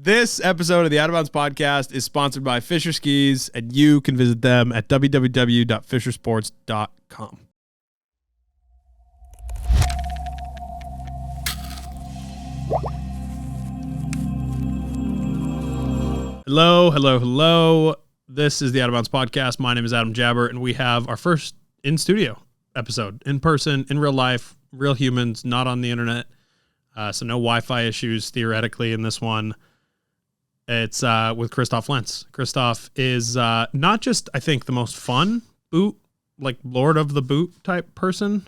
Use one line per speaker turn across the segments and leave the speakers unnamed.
This episode of the Out of Bounds podcast is sponsored by Fischer Skis, and you can visit them at www.fischersports.com. Hello. This is the Out of Bounds podcast. My name is Adam Jabber, and we have our first in-studio episode, in person, in real life, real humans, not on the internet. So no Wi-Fi issues, theoretically, in this one. It's with Christoph Lentz. Christoph is not just, I think, the most fun boot, like Lord of the Boot type person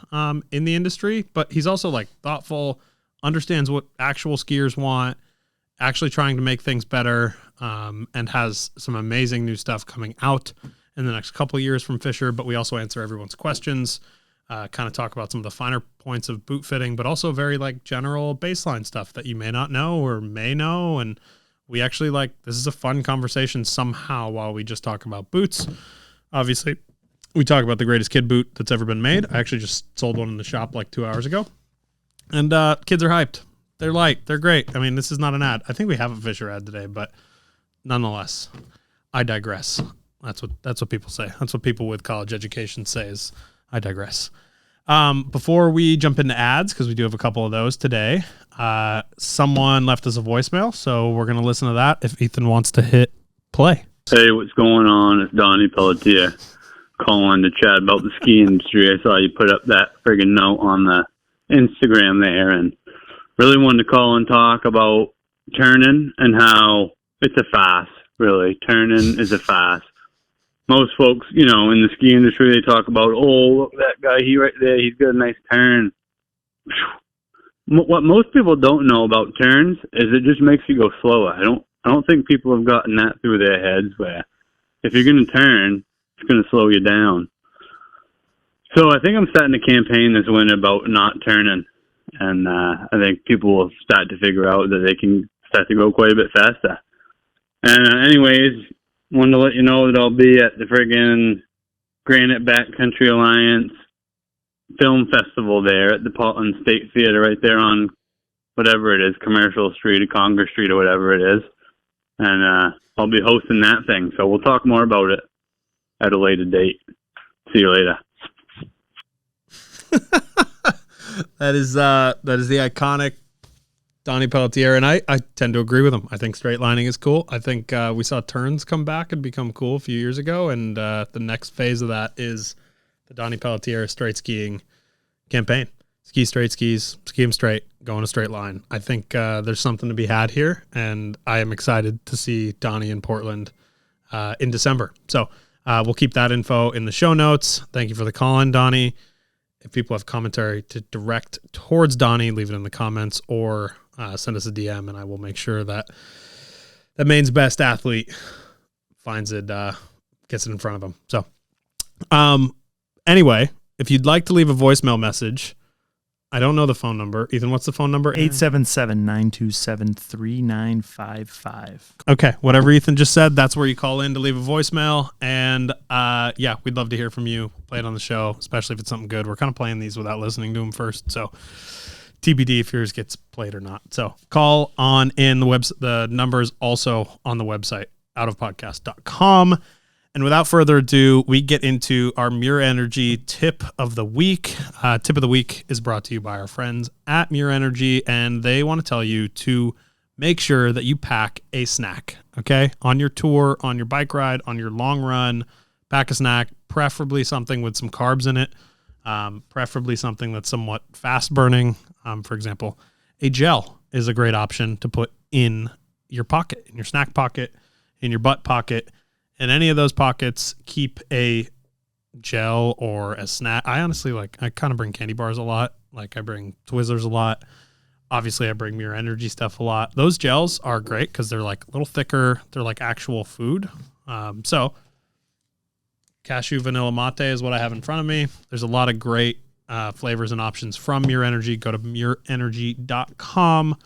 in the industry, but he's also like thoughtful, understands what actual skiers want, actually trying to make things better, and has some amazing new stuff coming out in the next couple of years from Fischer. But we also answer everyone's questions, kind of talk about some of the finer points of boot fitting, but also very like general baseline stuff that you may not know or may know. And we actually this is a fun conversation somehow while we just talk about boots. Obviously, we talk about the greatest kid boot that's ever been made. I actually just sold one in the shop like 2 hours ago. And kids are hyped. They're light. They're great. I mean, this is not an ad. I think we have a Fischer ad today, but nonetheless, I digress. That's what people say. That's what people with college education say is I digress. Before we jump into ads, because we do have a couple of those today, someone left us a voicemail, so we're going to listen to that if Ethan wants to hit play.
Hey, what's going on? It's Donnie Pelletier calling to chat about the ski industry. I saw you put up that friggin' note on the Instagram there, and really wanted to call and talk about turning and how it's a fast, really. Turning is a fast. Most folks, in the ski industry, they talk about, oh, look, that guy, right there, he's got a nice turn. What most people don't know about turns is it just makes you go slower. I don't think people have gotten that through their heads where if you're going to turn, it's going to slow you down. So I think I'm starting a campaign this winter about not turning. And I think people will start to figure out that they can start to go quite a bit faster. And anyways, wanted to let you know that I'll be at the friggin' Granite Backcountry Alliance Film Festival there at the Portland State Theater right there on whatever it is, Commercial Street or Congress Street or whatever it is. And I'll be hosting that thing. So we'll talk more about it at a later date. See you later.
That is the iconic Donnie Pelletier, and I tend to agree with him. I think straight lining is cool. I think we saw turns come back and become cool a few years ago, and the next phase of that is the Donnie Pelletier straight skiing campaign. Ski straight skis, ski them straight, go in a straight line. I think there's something to be had here, and I am excited to see Donnie in Portland in December. So we'll keep that info in the show notes. Thank you for the call in, Donnie. If people have commentary to direct towards Donnie, leave it in the comments or send us a DM, and I will make sure that Maine's best athlete finds it, gets it in front of him. So anyway, if you'd like to leave a voicemail message, I don't know the phone number. Ethan, what's the phone number?
877-927-3955.
Okay, whatever Ethan just said, that's where you call in to leave a voicemail. And yeah, we'd love to hear from you. Play it on the show, especially if it's something good. We're kind of playing these without listening to them first, so TBD if yours gets played or not. So call on in. The number is also on the website, outofpodcast.com. And without further ado, we get into our Muir Energy tip of the week. Tip of the week is brought to you by our friends at Muir Energy, and they want to tell you to make sure that you pack a snack, okay? On your tour, on your bike ride, on your long run, pack a snack, preferably something with some carbs in it, preferably something that's somewhat fast burning. For example, a gel is a great option to put in your pocket, in your snack pocket, in your butt pocket. In any of those pockets, keep a gel or a snack. I honestly I kind of bring candy bars a lot. Like I bring Twizzlers a lot. Obviously, I bring Muir Energy stuff a lot. Those gels are great because they're like a little thicker. They're like actual food. So cashew vanilla mate is what I have in front of me. There's a lot of great flavors and options from Muir Energy. Go to muirenergy.com.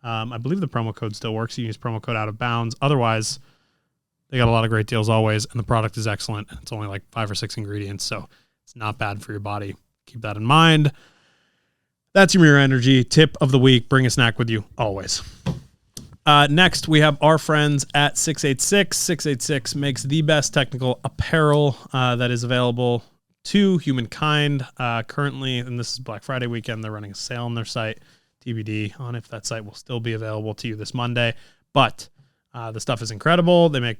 I believe the promo code still works. You can use promo code out of bounds. Otherwise, they got a lot of great deals always, and the product is excellent. It's only like 5 or 6 ingredients, so it's not bad for your body. Keep that in mind. That's your Muir Energy tip of the week. Bring a snack with you always. Next, we have our friends at 686. 686 makes the best technical apparel that is available to humankind. Currently, and this is Black Friday weekend, they're running a sale on their site. TBD on if that site will still be available to you this Monday. But the stuff is incredible. They make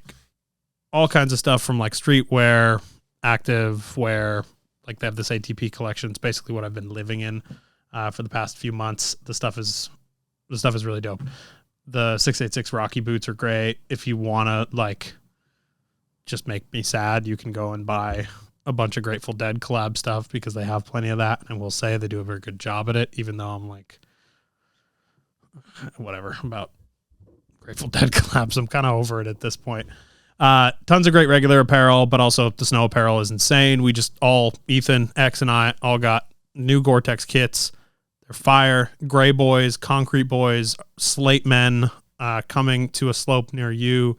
all kinds of stuff from like streetwear, active wear. Like they have this ATP collection. It's basically what I've been living in for the past few months. The stuff is really dope. The 686 Rocky boots are great. If you want to like just make me sad, you can go and buy a bunch of Grateful Dead collab stuff because they have plenty of that. And we'll say they do a very good job at it, even though I'm like, whatever about Grateful Dead collabs. I'm kind of over it at this point. Tons of great regular apparel, but also the snow apparel is insane. We just Ethan, X, and I all got new Gore-Tex kits. They're fire. Gray Boys, Concrete Boys, Slate Men coming to a slope near you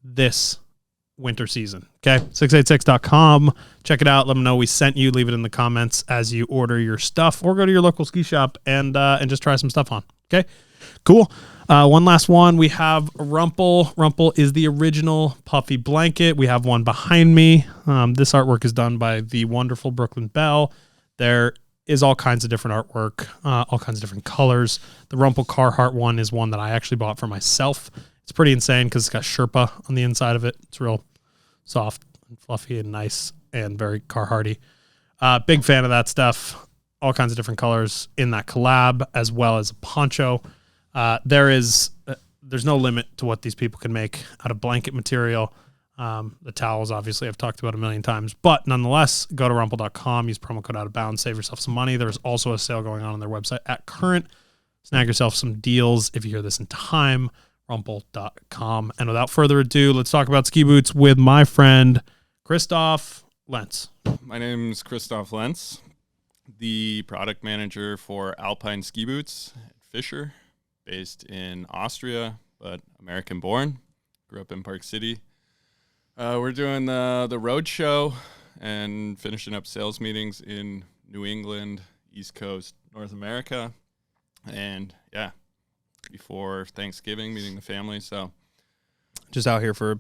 this winter season. Okay, 686.com. Check it out. Let them know we sent you. Leave it in the comments as you order your stuff, or go to your local ski shop and just try some stuff on. Okay, cool. One last one. We have Rumple. Rumple is the original puffy blanket. We have one behind me. This artwork is done by the wonderful Brooklyn Bell. There is all kinds of different artwork, all kinds of different colors. The Rumple Carhartt one is one that I actually bought for myself. It's pretty insane because it's got Sherpa on the inside of it. It's real soft and fluffy and nice and very Carhartty. Big fan of that stuff. All kinds of different colors in that collab, as well as a poncho. There's no limit to what these people can make out of blanket material. The towels, obviously, I've talked about a million times, but nonetheless, go to rumple.com, use promo code OUTOFBOUNDS, save yourself some money. There's also a sale going on their website at current. Snag yourself some deals if you hear this in time, rumple.com. And without further ado, let's talk about ski boots with my friend, Christoph Lentz.
My name is Christoph Lentz, the product manager for Alpine ski boots at Fischer, based in Austria, but American born. Grew up in Park City. We're doing the road show and finishing up sales meetings in New England, East Coast, North America. And yeah, before Thanksgiving, meeting the family. So
just out here for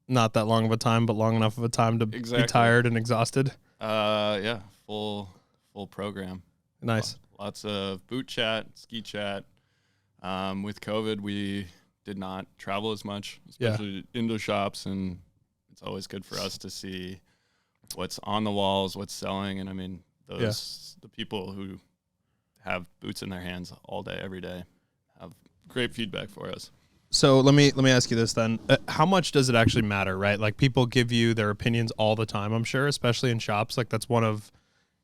not that long of a time, but long enough of a time to be tired and exhausted.
Yeah, full program.
Nice.
Lots of boot chat, ski chat. With COVID, we did not travel as much, especially into shops, and it's always good for us to see what's on the walls, what's selling. And I mean, the people who have boots in their hands all day, every day, have great feedback for us.
So let me ask you this then. How much does it actually matter, right? Like people give you their opinions all the time, I'm sure, especially in shops. Like that's one of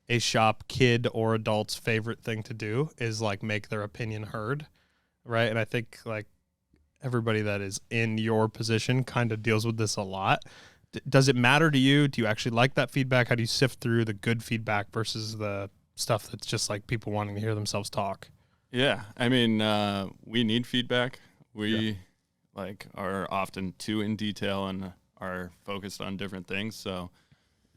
a shop kid or adult's favorite thing to do is like make their opinion heard, right? And I think like everybody that is in your position kind of deals with this a lot. Does it matter to you? Do you actually like that feedback? How do you sift through the good feedback versus the stuff that's just like people wanting to hear themselves talk?
Yeah, I mean, we need feedback. We are often too in detail and are focused on different things. So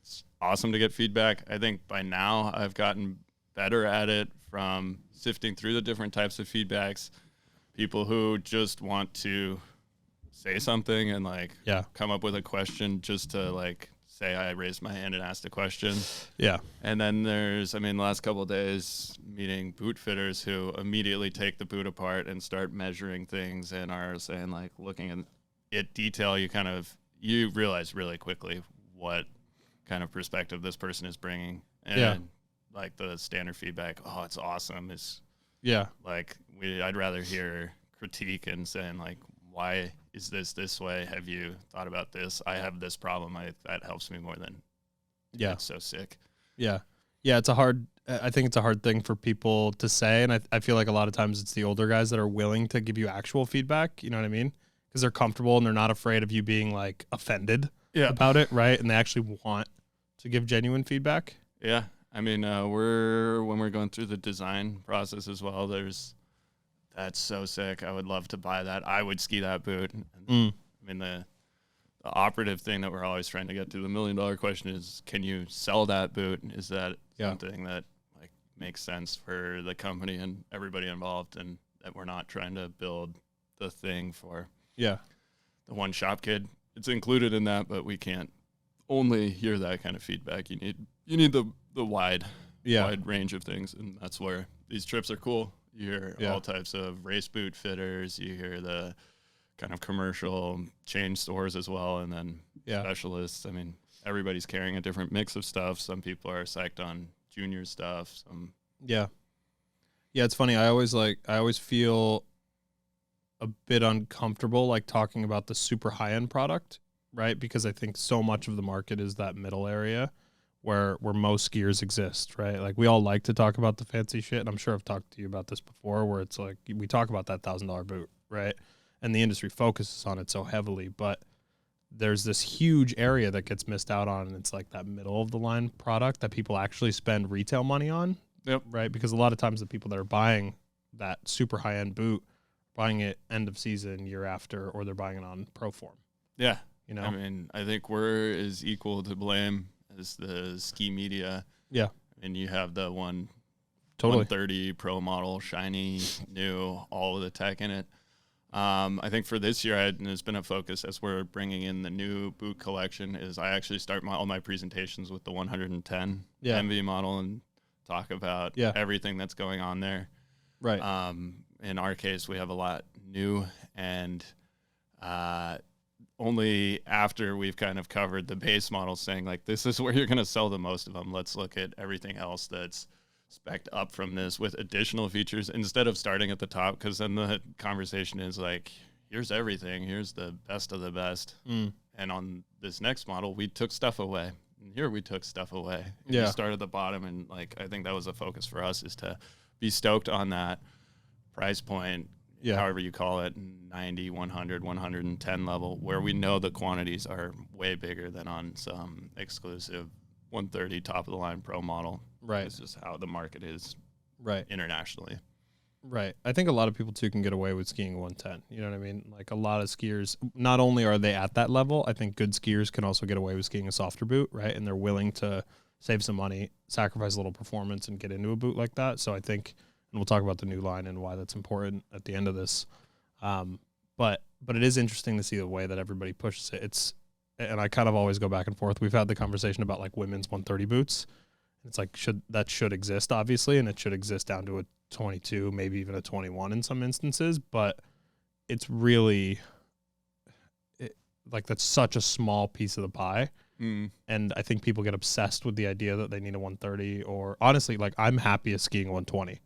it's awesome to get feedback. I think by now I've gotten better at it from sifting through the different types of feedbacks. People who just want to say something and come up with a question just to say I raised my hand and asked a question.
Yeah.
And then there's, the last couple of days meeting boot fitters who immediately take the boot apart and start measuring things and are saying looking at it detail, you realize really quickly what kind of perspective this person is bringing. And the standard feedback, oh, it's awesome. I'd rather hear critique and saying why is this way? Have you thought about this? I have this problem. That helps me more than it's so sick.
Yeah. I think it's a hard thing for people to say. And I feel like a lot of times it's the older guys that are willing to give you actual feedback. You know what I mean? Because they're comfortable and they're not afraid of you being offended about it. Right. And they actually want to give genuine feedback.
Yeah. When we're going through the design process as well, that's so sick. I would love to buy that. I would ski that boot. The operative thing that we're always trying to get to, the $1 million question is, can you sell that boot? Is that something that makes sense for the company and everybody involved, and that we're not trying to build the thing for
Yeah.
the one shop kid. It's included in that, but we can't only hear that kind of feedback. You need the wide range of things, and that's where these trips are cool. You hear all types of race boot fitters. You hear the kind of commercial chain stores as well, and then specialists. I mean, everybody's carrying a different mix of stuff. Some people are psyched on junior stuff.
Yeah, it's funny. I always feel a bit uncomfortable like talking about the super high end product, right? Because I think so much of the market is that middle area where most skiers exist, right? Like we all like to talk about the fancy shit, and I'm sure I've talked to you about this before, where it's like we talk about that $1,000 boot, right? And the industry focuses on it so heavily, but there's this huge area that gets missed out on, and it's like that middle of the line product that people actually spend retail money on.
Yep.
Right? Because a lot of times the people that are buying that super high end boot, buying it end of season, year after, or they're buying it on pro form.
Yeah.
You know?
I mean, I think we're as equal to blame as the ski media.
Yeah.
And you have the
130
pro model, shiny, new, all of the tech in it. I think for this year, it's been a focus as we're bringing in the new boot collection is I actually start all my presentations with the 110 MV model and talk about everything that's going on there.
Right.
In our case, we have a lot new, and only after we've kind of covered the base model saying, like, this is where you're going to sell the most of them. Let's look at everything else that's spec'd up from this with additional features instead of starting at the top, because then the conversation is like, here's everything. Here's the best of the best. And on this next model, we took stuff away. And here we took stuff away. We started at the bottom, and like I think that was a focus for us, is to be stoked on that price point, however you call it, 90, 100, 110 level, where we know the quantities are way bigger than on some exclusive 130 top of the line pro model.
Right.
It's just how the market is internationally.
Right. I think a lot of people too can get away with skiing 110. You know what I mean? Like a lot of skiers, not only are they at that level, I think good skiers can also get away with skiing a softer boot, right? And they're willing to save some money, sacrifice a little performance, and get into a boot like that. So I think, and we'll talk about the new line and why that's important at the end of this. But it is interesting to see the way that everybody pushes it. And I kind of always go back and forth. We've had the conversation about like women's 130 boots. It's like should exist, obviously, and it should exist down to a 22, maybe even a 21 in some instances. But it's really like that's such a small piece of the pie. And I think people get obsessed with the idea that they need a 130, or honestly, like I'm happiest skiing 120.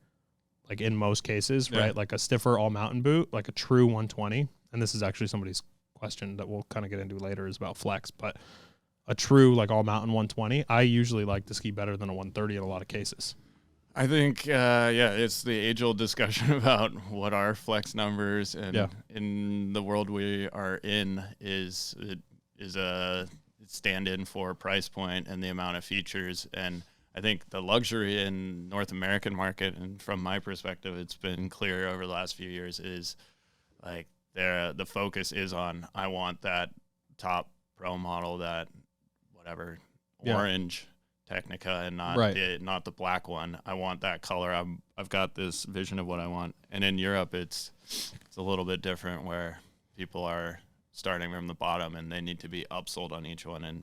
Like in most cases, right? Like a stiffer all mountain boot, like a true 120. And this is actually somebody's question that we'll kind of get into later, is about flex, but a true like all mountain 120, I usually like to ski better than a 130 in a lot of cases.
I think, it's the age-old discussion about what are flex numbers, and in the world we are in is a stand-in for price point and the amount of features. And I think the luxury in North American market, and from my perspective, it's been clear over the last few years, is like the focus is on, I want that top pro model, that whatever orange Technica, and not the black one. I want that color. I've got this vision of what I want. And in Europe, it's a little bit different, where people are starting from the bottom and they need to be upsold on each one. And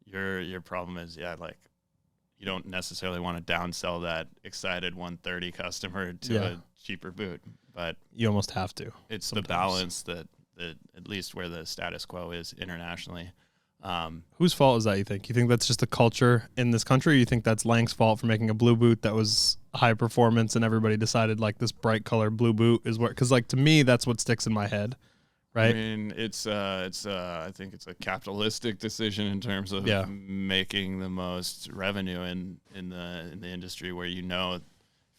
your problem is like you don't necessarily want to downsell that excited 130 customer to a cheaper boot, but
you almost have to.
It's sometimes the balance that at least where the status quo is internationally.
Whose fault is that, you think? You think that's just the culture in this country? Or you think that's Lang's fault for making a blue boot that was high performance, and everybody decided like this bright color blue boot is what? Because like to me, that's what sticks in my head, right?
I mean, I think it's a capitalistic decision in terms of making the most revenue in the industry, where if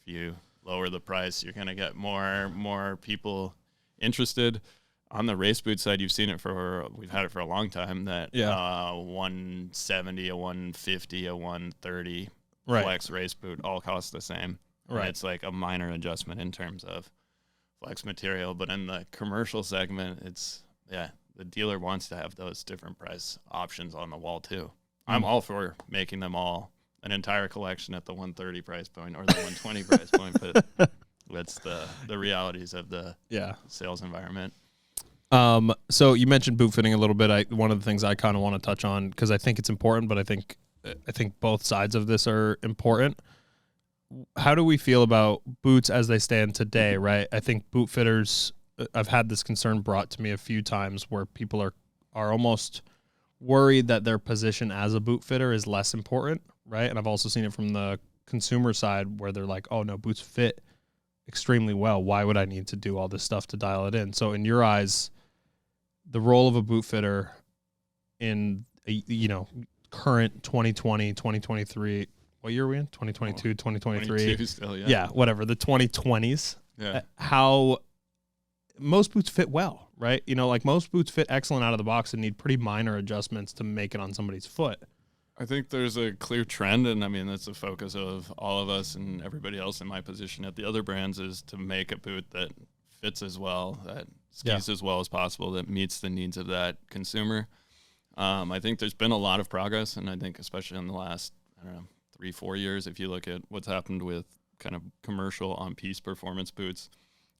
you lower the price, you're going to get more people interested. On the race boot side, you've seen it we've had it for a long time, that 170, a 150, a 130 flex race boot all cost the same. Right. And it's like a minor adjustment in terms of flex material. But in the commercial segment, it's, the dealer wants to have those different price options on the wall too. I'm all for making them all an entire collection at the 130 price point or the 120 price point, but That's the realities of the sales environment.
So you mentioned boot fitting a little bit. One of the things I kind of want to touch on, because I think it's important, but I think both sides of this are important. How do we feel about boots as they stand today, right? I think boot fitters, I've had this concern brought to me a few times where people are almost worried that their position as a boot fitter is less important, right? And I've also seen it from the consumer side where they're like, oh no, boots fit extremely well. Why would I need to do all this stuff to dial it in? So in your eyes, the role of a boot fitter in current 2020, 2023, what year are we in? 2022, 2023.
Still,
yeah, whatever, the 2020s.
Yeah.
How most boots fit well, right? Like most boots fit excellent out of the box and need pretty minor adjustments to make it on somebody's foot.
I think there's a clear trend, and I mean, that's the focus of all of us and everybody else in my position at the other brands, is to make a boot that fits as well, that skis as well as possible, that meets the needs of that consumer. I think there's been a lot of progress, and I think especially in the last, 3-4 years, if you look at what's happened with kind of commercial on-piece performance boots,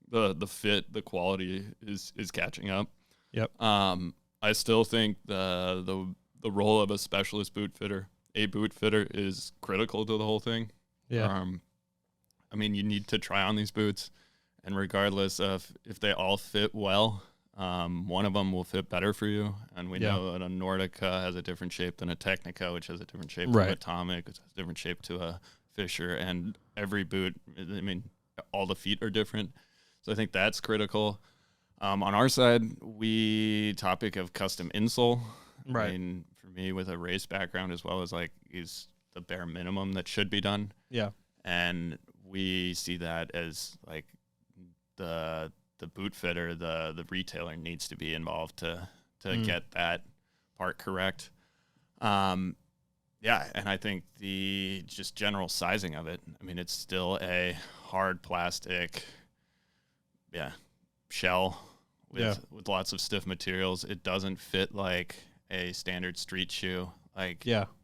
the fit, the quality is catching up.
Yep.
I still think the role of a specialist boot fitter, a boot fitter, is critical to the whole thing.
Yeah.
I mean, you need to try on these boots, and regardless of if they all fit well, one of them will fit better for you. And we know that a Nordica has a different shape than a Technica, which has a different shape from Atomic, which has a different shape to a Fischer, and every boot, I mean, all the feet are different. So I think that's critical. On our side, topic of custom insole.
Right.
I mean, for me, with a race background as well, as is the bare minimum that should be done.
Yeah.
And we see that as like the boot fitter, the retailer needs to be involved to get that part correct. And I think the just general sizing of it, I mean, it's still a hard plastic, shell with lots of stiff materials. It doesn't fit like a standard street shoe.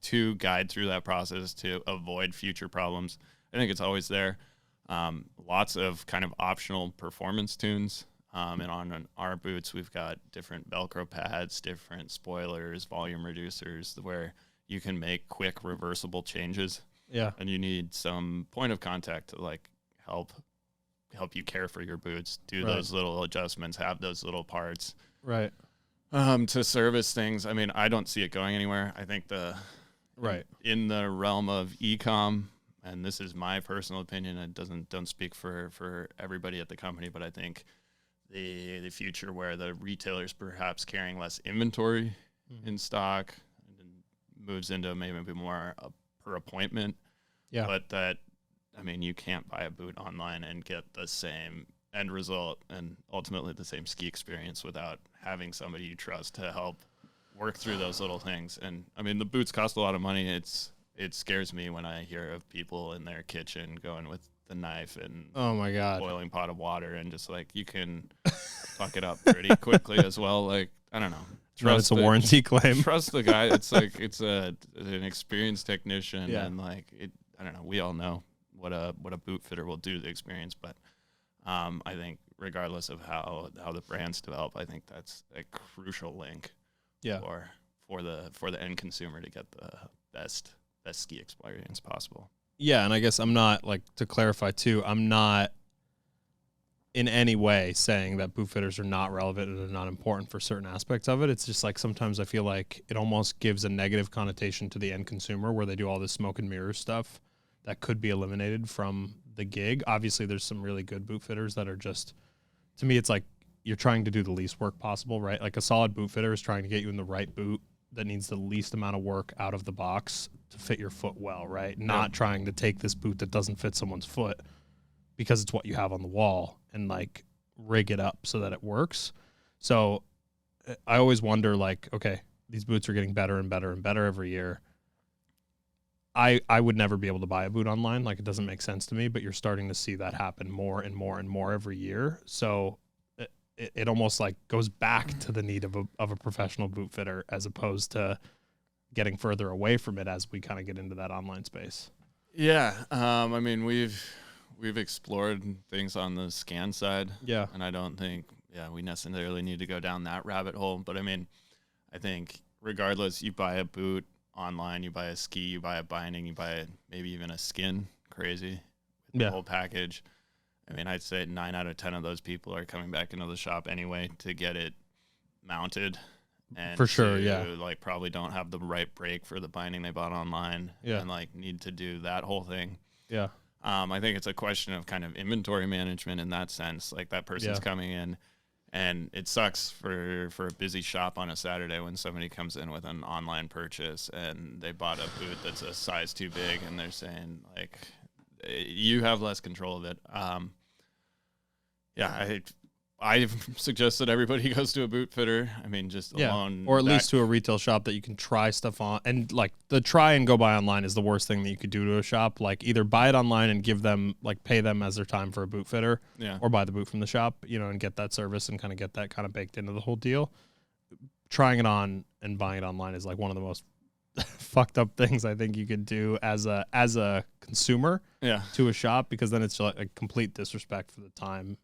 To guide through that process to avoid future problems, I think it's always there. Lots of kind of optional performance tunes. And on our boots, we've got different Velcro pads, different spoilers, volume reducers, where you can make quick reversible changes.
Yeah.
And you need some point of contact to help you care for your boots, do those little adjustments, have those little parts.
Right.
To service things. I mean, I don't see it going anywhere. I think in the realm of e-com, and this is my personal opinion, it don't speak for everybody at the company, but I think the future where the retailer's perhaps carrying less inventory in stock and moves into maybe more per appointment. Yeah. But that, I mean, you can't buy a boot online and get the same end result and ultimately the same ski experience without having somebody you trust to help work through those little things. And I mean, the boots cost a lot of money. It scares me when I hear of people in their kitchen going with the knife and boiling pot of water, and just you can fuck it up pretty quickly as well. I don't know.
It's a warranty claim.
Trust the guy. It's an experienced technician, and I don't know. We all know what a boot fitter will do to the experience, but I think regardless of how the brands develop, I think that's a crucial link for the end consumer to get the best ski experience possible.
Yeah, and I guess I'm not, to clarify too, I'm not in any way saying that boot fitters are not relevant and are not important for certain aspects of it. It's just sometimes I feel like it almost gives a negative connotation to the end consumer where they do all this smoke and mirrors stuff that could be eliminated from the gig. Obviously, there's some really good boot fitters that are just, to me, it's you're trying to do the least work possible, right? A solid boot fitter is trying to get you in the right boot that needs the least amount of work out of the box to fit your foot well, right? Not trying to take this boot that doesn't fit someone's foot because it's what you have on the wall and rig it up so that it works. So I always wonder okay, these boots are getting better and better and better every year. I would never be able to buy a boot online. It doesn't make sense to me, but you're starting to see that happen more and more and more every year. So it almost goes back to the need of a professional boot fitter as opposed to getting further away from it as we kind of get into that online space.
Yeah. I mean, we've we've explored things on the scan side.
Yeah.
And I don't think, we necessarily need to go down that rabbit hole. But I mean, I think regardless, you buy a boot online, you buy a ski, you buy a binding, you buy maybe even a skin, crazy, with the whole package. I mean, I'd say 9 out of 10 of those people are coming back into the shop anyway to get it mounted. And
for sure,
like probably don't have the right brake for the binding they bought online and like need to do that whole thing.
Yeah.
I think it's a question of kind of inventory management in that sense. Like that person's coming in, and it sucks for a busy shop on a Saturday when somebody comes in with an online purchase and they bought a boot that's a size too big and they're saying like, you have less control of it. I've suggested everybody goes to a boot fitter. I mean, just alone.
Or at least to a retail shop that you can try stuff on. And like the try and go buy online is the worst thing that you could do to a shop. Like either buy it online and give them, like pay them as their time for a boot fitter, or buy the boot from the shop, and get that service and kind of get that kind of baked into the whole deal. Trying it on and buying it online is like one of the most fucked up things I think you could do as a consumer to a shop, because then it's like a complete disrespect for the time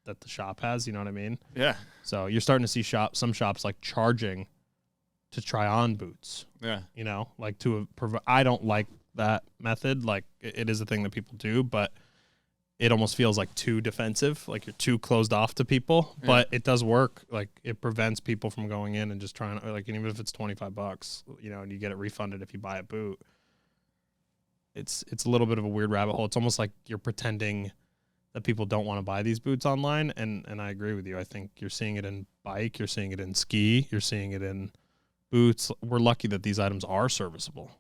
that the shop has, you know what I mean?
Yeah.
So you're starting to see some shops like charging to try on boots.
Yeah.
Like I don't like that method. Like it is a thing that people do, but it almost feels like too defensive. Like you're too closed off to people, but it does work. Like it prevents people from going in and just trying to, like, even if it's $25, and you get it refunded if you buy a boot. It's a little bit of a weird rabbit hole. It's almost like you're pretending that people don't want to buy these boots online. And I agree with you. I think you're seeing it in bike, you're seeing it in ski, you're seeing it in boots. We're lucky that these items are serviceable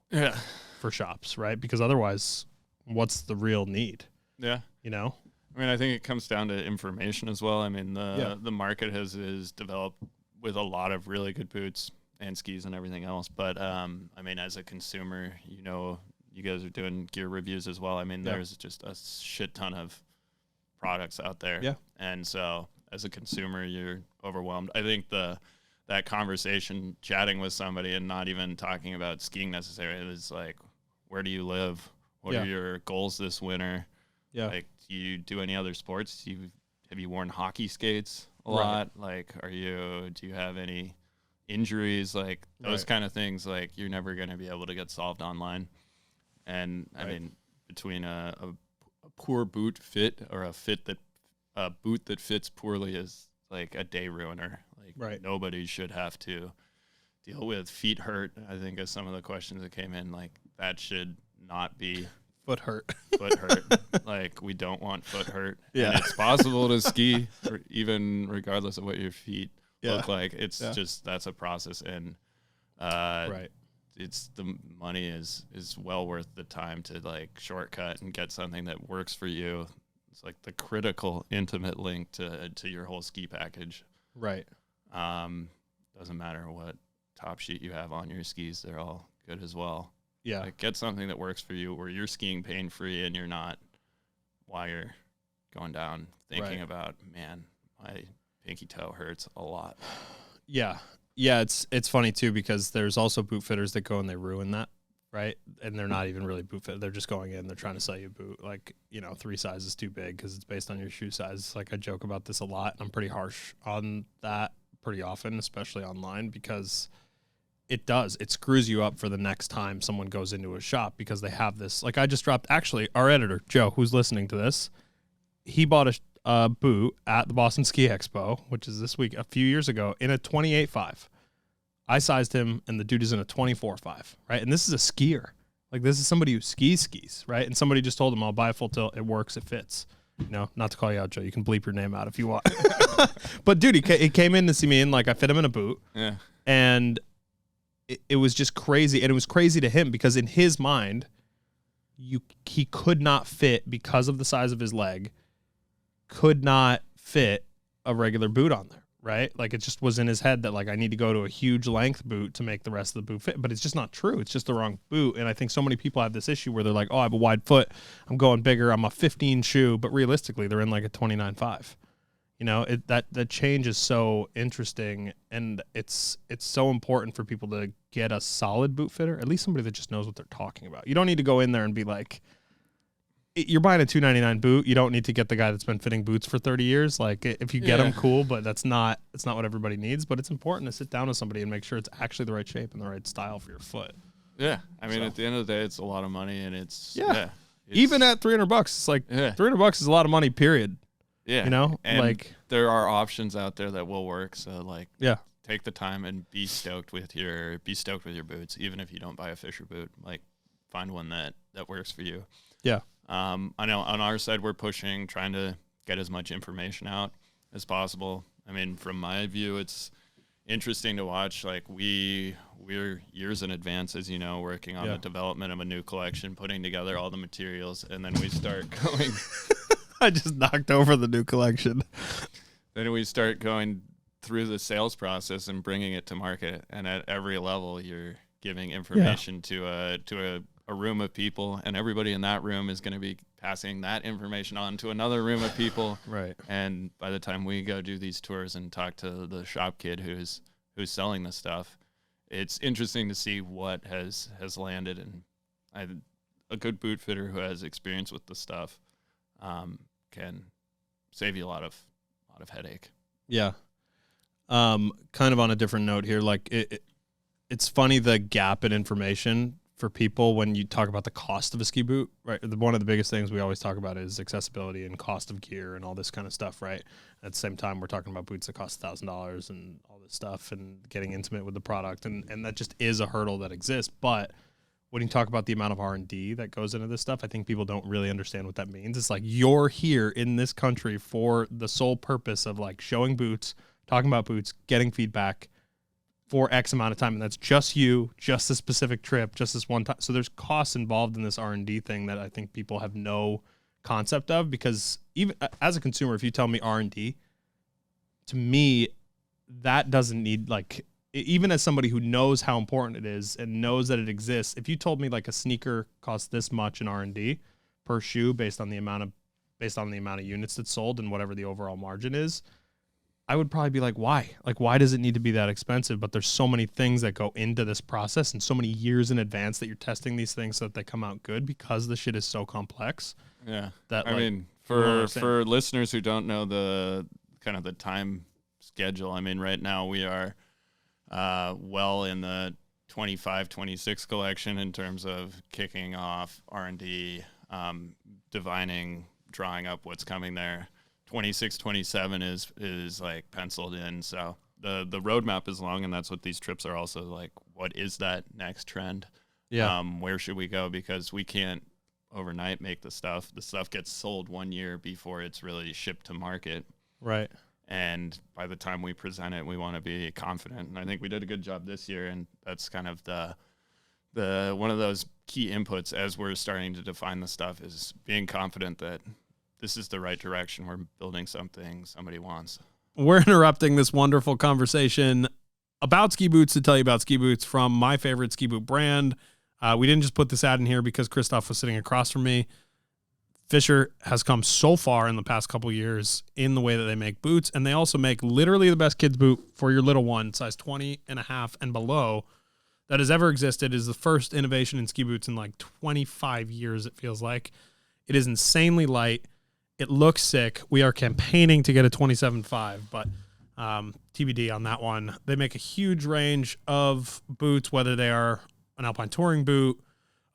for shops, right? Because otherwise, what's the real need?
Yeah.
I
mean, I think it comes down to information as well. I mean, the market is developed with a lot of really good boots and skis and everything else. But, I mean, as a consumer, you guys are doing gear reviews as well. I mean, there's just a shit ton of products out there.
Yeah.
And so as a consumer, you're overwhelmed. I think that conversation, chatting with somebody and not even talking about skiing necessarily, is like, where do you live? What are your goals this winter?
Yeah.
Like, do you do any other sports? Have you worn hockey skates a lot? Like, do you have any injuries? Like those kind of things, like you're never going to be able to get solved online. And I mean, between a poor boot fit or a boot that fits poorly is like a day ruiner. Like nobody should have to deal with feet hurt. I think as some of the questions that came in, like that should not be
foot hurt.
Like we don't want foot hurt. And it's possible to ski or even regardless of what your feet look like. It's just, that's a process. And it's the money is well worth the time to like shortcut and get something that works for you. It's like the critical intimate link to your whole ski package.
Right.
Doesn't matter what top sheet you have on your skis, they're all good as well.
Yeah.
Like get something that works for you where you're skiing pain free and you're not, while you're going down thinking about, man, my pinky toe hurts a lot.
Yeah. Yeah, it's funny too, because there's also boot fitters that go and they ruin that, right? And they're not even really boot fit. They're just going in, they're trying to sell you a boot, like, 3 sizes too big because it's based on your shoe size. Like I joke about this a lot, and I'm pretty harsh on that pretty often, especially online, because it screws you up for the next time someone goes into a shop, because they have this, like I just dropped, actually, our editor, Joe, who's listening to this, he bought a boot at the Boston Ski Expo, which is this week, a few years ago, in a 28.5. I sized him, and the dude is in a 24.5, right? And this is a skier. Like, this is somebody who skis, right? And somebody just told him, I'll buy a full tilt. It works. It fits. Not to call you out, Joe. You can bleep your name out if you want. But, dude, he came in to see me, and, like, I fit him in a boot.
Yeah.
And it was just crazy. And it was crazy to him because in his mind, he could not fit, because of the size of his leg, could not fit a regular boot on there, right? Like it just was in his head that like I need to go to a huge length boot to make the rest of the boot fit, but it's just not true. It's just the wrong boot. And I think so many people have this issue where they're like, oh, I have a wide foot, I'm going bigger, I'm a 15 shoe, but realistically they're in like a 29.5. That change is so interesting, and it's so important for people to get a solid boot fitter, at least somebody that just knows what they're talking about. You don't need to go in there and be like, you're buying a $299 boot. You don't need to get the guy that's been fitting boots for 30 years. Like if you get them, cool, but it's not what everybody needs. But it's important to sit down with somebody and make sure it's actually the right shape and the right style for your foot.
Yeah. I mean, at the end of the day, it's a lot of money, and
Even at $300, it's like $300 is a lot of money, period.
Yeah.
You know,
and
like
there are options out there that will work. So like, take the time and be stoked with your boots, even if you don't buy a Fischer boot. Like, find one that works for you.
Yeah.
I know on our side we're pushing, trying to get as much information out as possible. I mean, from my view, it's interesting to watch. Like we're years in advance, as you know, working on the development of a new collection, putting together all the materials, and then we start going.
I just knocked over the new collection.
Then we start going through the sales process and bringing it to market, and at every level, you're giving information to a room of people, and everybody in that room is going to be passing that information on to another room of people.
Right.
And by the time we go do these tours and talk to the shop kid who's selling the stuff, it's interesting to see what has landed. And a good boot fitter who has experience with the stuff can save you a lot of headache.
Yeah. Kind of on a different note here, like it's funny the gap in information for people when you talk about the cost of a ski boot, right? One of the biggest things we always talk about is accessibility and cost of gear and all this kind of stuff, right? At the same time, we're talking about boots that cost $1,000 and all this stuff and getting intimate with the product. And that just is a hurdle that exists. But when you talk about the amount of R&D that goes into this stuff, I think people don't really understand what that means. It's like you're here in this country for the sole purpose of like showing boots, talking about boots, getting feedback for X amount of time, and that's just you, just a specific trip, just this one time. So there's costs involved in this R&D thing that I think people have no concept of, because even as a consumer, if you tell me R&D, to me, that doesn't need, like, even as somebody who knows how important it is and knows that it exists, if you told me like a sneaker costs this much in R&D per shoe based on the amount of units that's sold and whatever the overall margin is, I would probably be like, why? Like, why does it need to be that expensive? But there's so many things that go into this process and so many years in advance that you're testing these things so that they come out good, because the shit is so complex.
Yeah.
That,
I mean, for listeners who don't know the kind of the time schedule, I mean, right now we are well in the 25, 26 collection in terms of kicking off R&D, divining, drawing up what's coming there. 26, 27 is like penciled in. So the roadmap is long, and that's what these trips are also like. What is that next trend?
Yeah.
Where should we go? Because we can't overnight make the stuff. The stuff gets sold 1 year before it's really shipped to market.
Right.
And by the time we present it, we want to be confident. And I think we did a good job this year. And that's kind of the one of those key inputs as we're starting to define the stuff, is being confident that this is the right direction. We're building something somebody wants.
We're interrupting this wonderful conversation about ski boots to tell you about ski boots from my favorite ski boot brand. We didn't just put this ad in here because Christoph was sitting across from me. Fischer has come so far in the past couple of years in the way that they make boots, and they also make literally the best kids boot for your little one, size 20.5 and below, that has ever existed. It is the first innovation in ski boots in like 25 years, it feels like. It is insanely light. It looks sick. We are campaigning to get a 27.5, but TBD on that one. They make a huge range of boots, whether they are an alpine touring boot,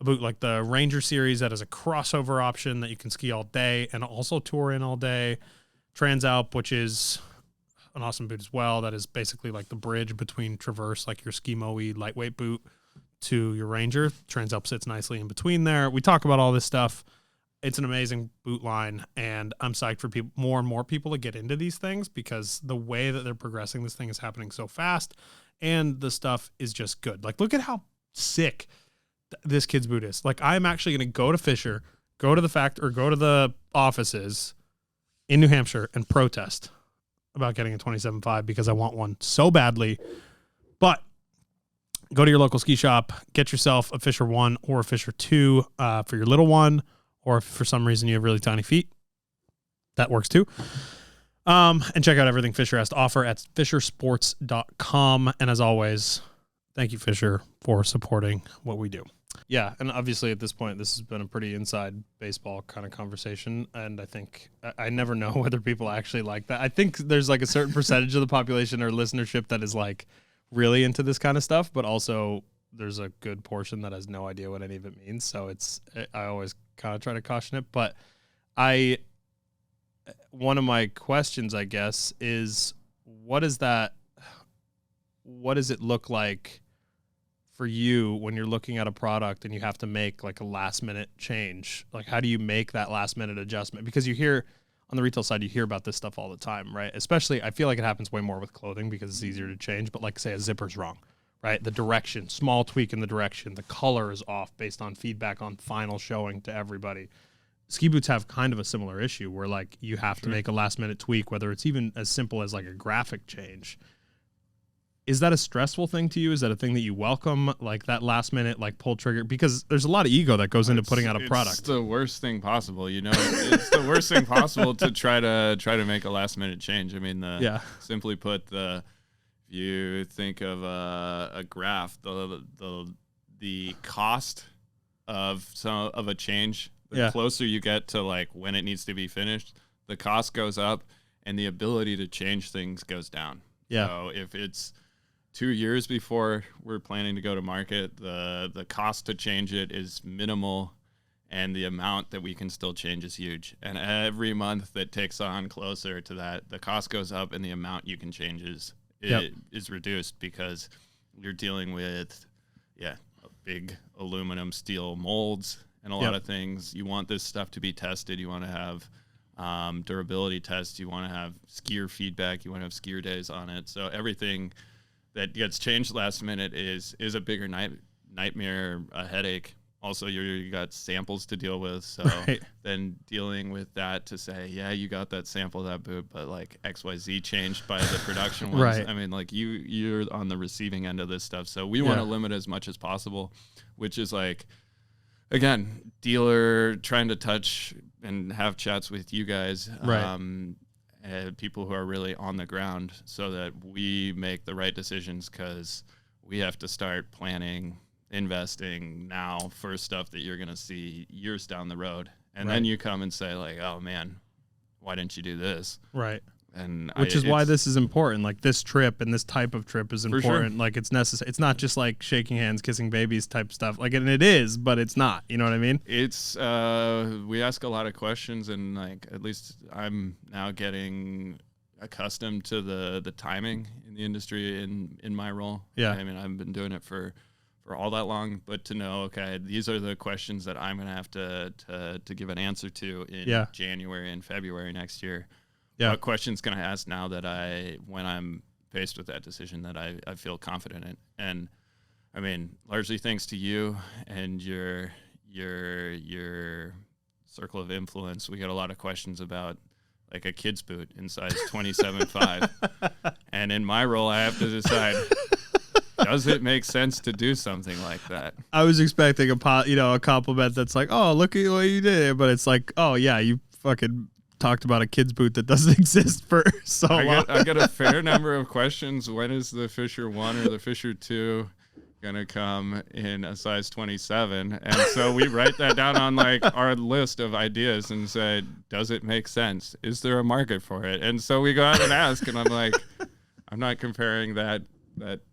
a boot like the Ranger series that is a crossover option that you can ski all day and also tour in all day. Transalp, which is an awesome boot as well. That is basically like the bridge between Traverse, like your Ski-Moe lightweight boot, to your Ranger. Transalp sits nicely in between there. We talk about all this stuff. It's an amazing boot line, and I'm psyched for people, more and more people to get into these things, because the way that they're progressing this thing is happening so fast, and the stuff is just good. Like, look at how sick this kid's boot is. Like, I'm actually going to go to Fischer, go to the offices in New Hampshire and protest about getting a 27.5 because I want one so badly. But go to your local ski shop, get yourself a Fischer 1 or a Fischer 2 for your little one. Or if for some reason you have really tiny feet, that works too. And check out everything Fischer has to offer at fischersports.com. And as always, thank you, Fischer, for supporting what we do. Yeah, and obviously at this point, this has been a pretty inside baseball kind of conversation, and I think I never know whether people actually like that. I think there's like a certain percentage of the population or listenership that is like really into this kind of stuff, but also there's a good portion that has no idea what any of it means. So I always kind of try to caution it, but one of my questions, I guess, is what does it look like for you when you're looking at a product and you have to make like a last minute change? Like, how do you make that last minute adjustment? Because you hear on the retail side, you hear about this stuff all the time, right? Especially, I feel like it happens way more with clothing because it's easier to change, but like say a zipper's wrong, right? The direction, small tweak in the direction, the color is off based on feedback on final showing to everybody. Ski boots have kind of a similar issue where like you have to make a last minute tweak, whether it's even as simple as like a graphic change. Is that a stressful thing to you? Is that a thing that you welcome, like that last minute, like pull trigger? Because there's a lot of ego that goes into putting out a product.
It's the worst thing possible, you know. It's the worst thing possible to try to make a last minute change. I mean, simply put, if you think of a graph, the cost of a change, the closer you get to like when it needs to be finished, the cost goes up, and the ability to change things goes down. Yeah. So if it's 2 years before we're planning to go to market, the cost to change it is minimal, and the amount that we can still change is huge. And every month that takes on closer to that, the cost goes up and the amount you can change is reduced, because you're dealing with big aluminum steel molds and a lot of things. You want this stuff to be tested. You want to have durability tests. You want to have skier feedback. You want to have skier days on it. So everything that gets changed last minute is a bigger nightmare, a headache. Also, you got samples to deal with. So then dealing with that to say, yeah, you got that sample of that boot, but like XYZ changed by the production ones. Right. I mean, like you're on the receiving end of this stuff. So we want to limit as much as possible, which is like, again, dealer trying to touch and have chats with you guys. Right. People who are really on the ground, so that we make the right decisions, because we have to start planning, investing now for stuff that you're going to see years down the road. And then you come and say like, oh man, why didn't you do this? Right. And which is why this is important. Like this trip and this type of trip is important. Sure. Like it's necessary. It's not just like shaking hands, kissing babies type stuff. Like, and it is, but it's not. You know what I mean? It's we ask a lot of questions, and like at least I'm now getting accustomed to the timing in the industry in my role. Yeah. I mean, I've been doing it for all that long, but to know, okay, these are the questions that I'm gonna have to give an answer to in January and February next year. Yeah. What questions can I ask now that when I'm faced with that decision, that I feel confident in? And I mean, largely thanks to you and your circle of influence, we get a lot of questions about like a kid's boot in size 27.5. And in my role, I have to decide, does it make sense to do something like that? I was expecting a compliment that's like, oh, look at what you did. But it's like, oh yeah, you fucking talked about a kid's boot that doesn't exist for so long. I get a fair number of questions. When is the Fischer 1 or the Fischer 2 gonna come in a size 27? And so we write that down on like our list of ideas and say, does it make sense? Is there a market for it? And so we go out and ask, and I'm like, I'm not comparing that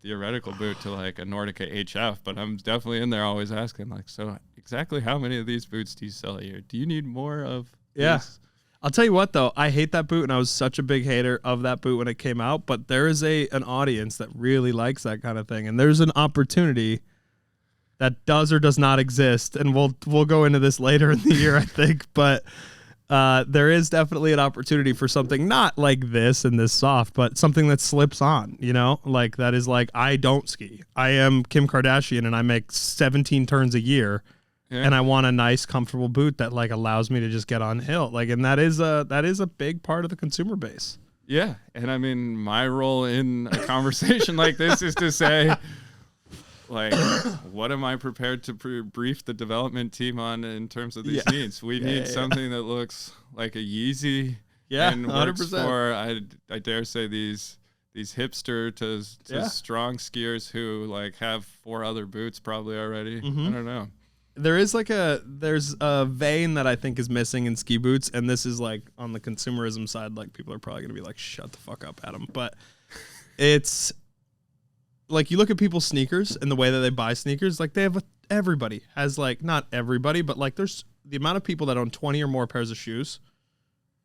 theoretical boot to like a Nordica HF, but I'm definitely in there always asking like, so exactly how many of these boots do you sell a year? Do you need more of these? I'll tell you what, though, I hate that boot, and I was such a big hater of that boot when it came out, but there is an audience that really likes that kind of thing, and there's an opportunity that does or does not exist, and we'll go into this later in the year, I think, but there is definitely an opportunity for something not like this and this soft, but something that slips on, you know? Like, that is like, I don't ski. I am Kim Kardashian, and I make 17 turns a year. Yeah. And I want a nice, comfortable boot that like allows me to just get on hill. Like, and that is a big part of the consumer base. Yeah, and I mean, my role in a conversation like this is to say, like, what am I prepared to brief the development team on in terms of these needs? We need something that looks like a Yeezy, and 100%. Works for I dare say these these hipster to strong skiers who like have 4 other boots probably already. I don't know.
There's a vein that I think is missing in ski boots, and this is like on the consumerism side, like people are probably gonna be like, shut the fuck up, Adam. But it's like you look at people's sneakers and the way that they buy sneakers, like everybody has like, not everybody, but like there's the amount of people that own 20 or more pairs of shoes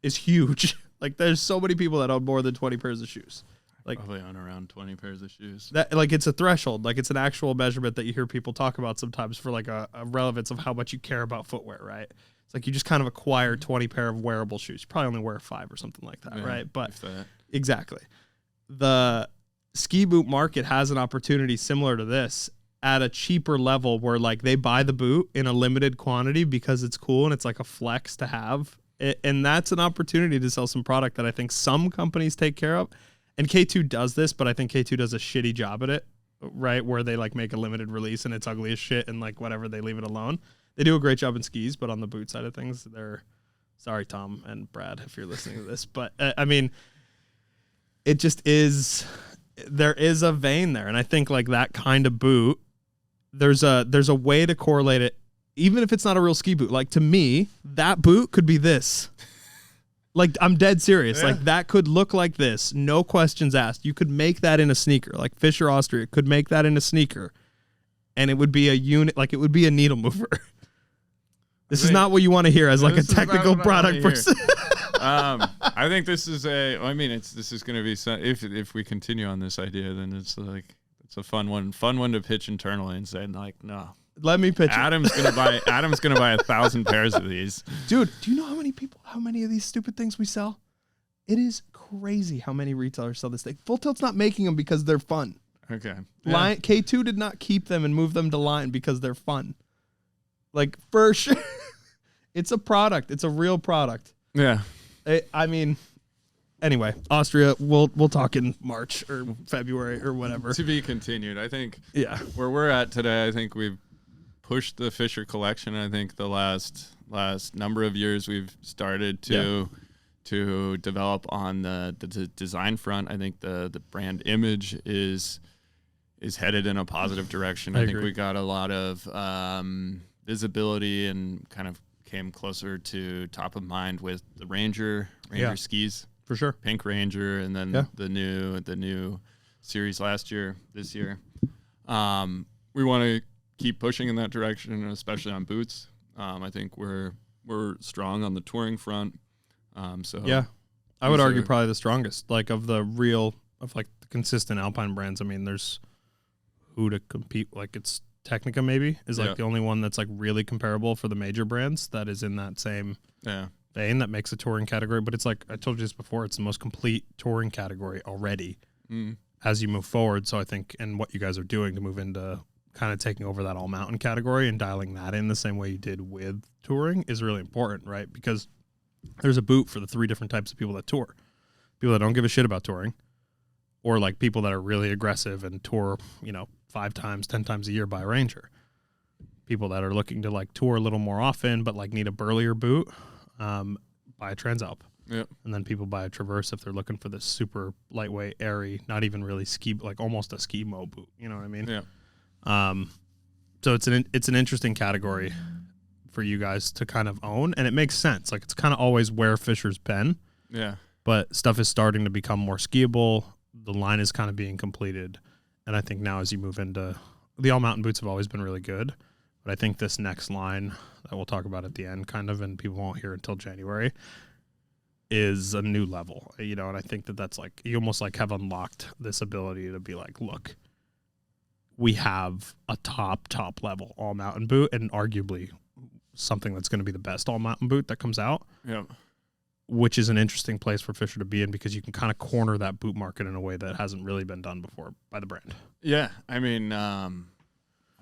is huge. Like there's so many people that own more than 20 pairs of shoes. Like
probably on around 20 pairs of shoes.
That like it's a threshold, like it's an actual measurement that you hear people talk about sometimes for like a relevance of how much you care about footwear, right? It's like you just kind of acquire 20 pair of wearable shoes. You probably only wear 5 or something like that, right? But exactly. The ski boot market has an opportunity similar to this at a cheaper level where like they buy the boot in a limited quantity because it's cool and it's like a flex to have. And that's an opportunity to sell some product that I think some companies take care of. And K2 does this, but I think K2 does a shitty job at it, right? Where they like make a limited release and it's ugly as shit and like whatever, they leave it alone. They do a great job in skis, but on the boot side of things, they're sorry, Tom and Brad, if you're listening to this. But I mean, it just is, there is a vein there. And I think like that kind of boot, there's a way to correlate it, even if it's not a real ski boot. Like to me, that boot could be this. Like, I'm dead serious. Yeah. Like, that could look like this. No questions asked. You could make that in a sneaker. Like, Fischer Austria could make that in a sneaker. And it would be a unit, like, it would be a needle mover. This is not what you want to hear as, like, a technical product person.
I think this is this is going to be, if we continue on this idea, then it's a fun one to pitch internally and say, like, no.
Let me pitch
Adam's gonna buy 1,000 pairs of these.
Dude, do you know how many of these stupid things we sell? It is crazy how many retailers sell this thing. Full Tilt's not making them because they're fun.
Okay.
Yeah. K2 did not keep them and move them to Line because they're fun. Like, for sure. It's a product. It's a real product.
Yeah.
I mean, anyway, Austria, we'll talk in March or February or whatever.
To be continued. I think where we're at today, I think we've pushed the Fischer collection. I think the last number of years we've started to develop on the design front. I think the brand image is headed in a positive direction. I think we got a lot of visibility and kind of came closer to top of mind with the Ranger skis.
For sure.
Pink Ranger and then the new series this year. We want to keep pushing in that direction, especially on boots. I think we're strong on the touring front. I would argue probably the strongest, like of the consistent Alpine brands. I mean, there's who to compete. Like it's Technica maybe is like the only one that's like really comparable for the major brands that is in that same vein that makes a touring category. But it's like I told you this before, it's the most complete touring category already as you move forward. So I think, and what you guys are doing to move into kind of taking over that all mountain category and dialing that in the same way you did with touring is really important, right? Because there's a boot for the 3 different types of people that tour. People that don't give a shit about touring, or like people that are really aggressive and tour, 5 times, 10 times a year by a Ranger. People that are looking to like tour a little more often, but like need a burlier boot, buy a Transalp. Yep.
And then people buy a Traverse if they're looking for this super lightweight, airy, not even really ski, like almost a ski mo boot. You know what I mean?
Yeah.
So it's an interesting category for you guys to kind of own, and it makes sense. Like it's kind of always where Fischer's been.
Yeah.
But stuff is starting to become more skiable. The line is kind of being completed, and I think now as you move into the all mountain boots have always been really good, but I think this next line that we'll talk about at the end, kind of, and people won't hear until January, is a new level. And I think that's like you almost like have unlocked this ability to be like, look, we have a top level all mountain boot, and arguably something that's going to be the best all mountain boot that comes out.
Yeah.
Which is an interesting place for Fischer to be in because you can kind of corner that boot market in a way that hasn't really been done before by the brand.
Yeah. I mean, I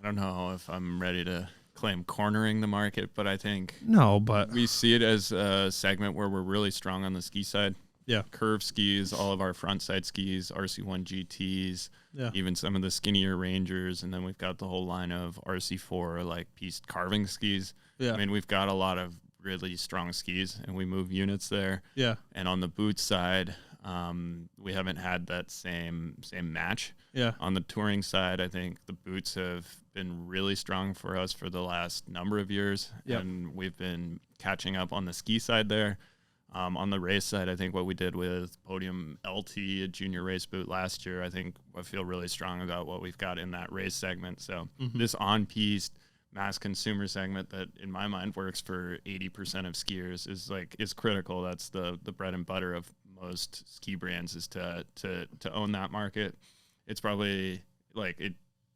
don't know if I'm ready to claim cornering the market, but I think but we see it as a segment where we're really strong on the ski side.
Yeah.
Curve skis, all of our front side skis, RC1 GTs, even some of the skinnier Rangers. And then we've got the whole line of RC4, like pieced carving skis.
Yeah.
I mean, we've got a lot of really strong skis and we move units there.
Yeah.
And on the boot side, We haven't had that same match.
Yeah.
On the touring side, I think the boots have been really strong for us for the last number of years, and we've been catching up on the ski side there. On the race side, I think what we did with Podium LT, a junior race boot last year, I feel really strong about what we've got in that race segment. So this on-piste mass consumer segment that in my mind works for 80% of skiers is critical. That's the bread and butter of most ski brands, is to own that market. It's probably like it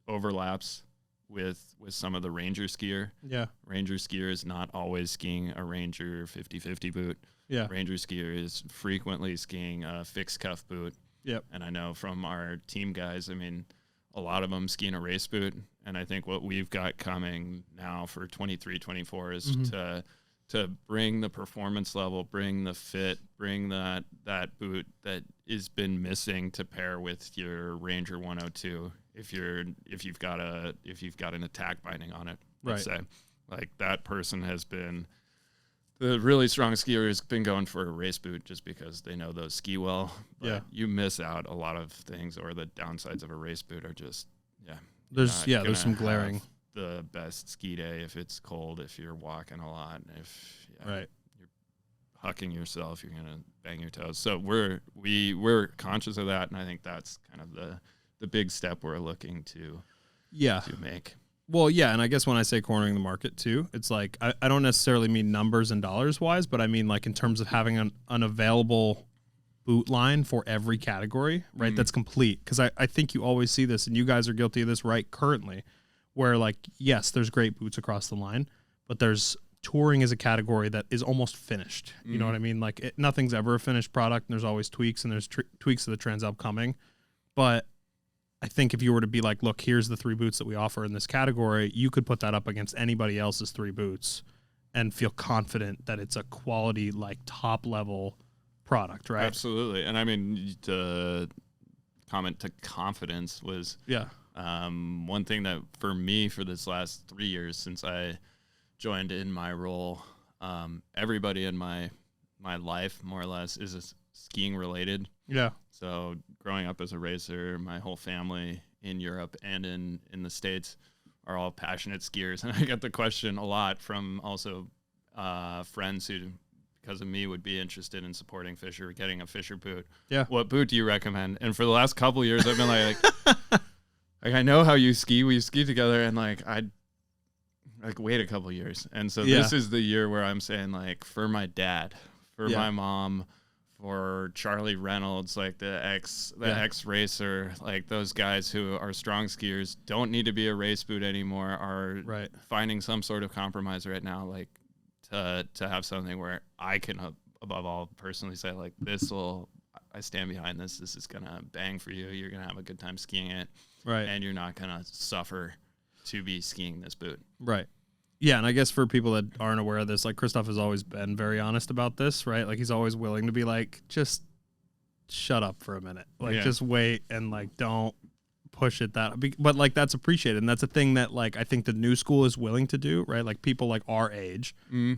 overlaps with some of the Ranger skier.
Yeah.
Ranger skier is not always skiing a Ranger 50/50 boot.
Yeah.
Ranger skier is frequently skiing a fixed cuff boot.
Yep.
And I know from our team guys, I mean, a lot of them skiing a race boot. And I think what we've got coming now for 23-24 is to bring the performance level, bring the fit, bring that boot that has been missing to pair with your Ranger 102. If you've got an attack binding on it, let's say, like that person has been. The really strong skier has been going for a race boot just because they know those ski well. But you miss out a lot of things, or the downsides of a race boot are just,
there's some glaring.
The best ski day if it's cold, if you're walking a lot, if you're hucking yourself, you're gonna bang your toes. So we're conscious of that, and I think that's kind of the big step we're looking to make.
Well, yeah, and I guess when I say cornering the market too, it's like I don't necessarily mean numbers and dollars wise, but I mean like in terms of having an available boot line for every category, right? That's complete. Because I think you always see this, and you guys are guilty of this right currently, where like, yes, there's great boots across the line, but there's touring is a category that is almost finished. You know what I mean? Like nothing's ever a finished product, and there's always tweaks, and there's tweaks to the trends upcoming. But I think if you were to be like, look, here's the 3 boots that we offer in this category, you could put that up against anybody else's 3 boots and feel confident that it's a quality, like top level product, right?
Absolutely. And I mean, to comment to confidence was one thing that for me for this last 3 years since I joined in my role, everybody in my life more or less is skiing related.
Yeah.
So growing up as a racer, my whole family in Europe and in the States are all passionate skiers. And I get the question a lot from also friends who, because of me, would be interested in supporting Fischer, getting a Fischer boot.
Yeah.
What boot do you recommend? And for the last couple of years, I've been like I know how you ski. We ski together, and I'd wait a couple of years. And so this is the year where I'm saying, like, for my dad, for my mom, for Charlie Reynolds, like the ex racer, like those guys who are strong skiers don't need to be a race boot anymore, are finding some sort of compromise right now, like to have something where I can above all personally say, like, I stand behind this. This is gonna bang for you. You're gonna have a good time skiing it, and you're not gonna suffer to be skiing this boot.
Right. Yeah, and I guess for people that aren't aware of this, like Christoph has always been very honest about this, right? Like he's always willing to be like, just shut up for a minute. Like just wait and like don't push it but like that's appreciated, and that's a thing that like I think the new school is willing to do, right? Like people like our age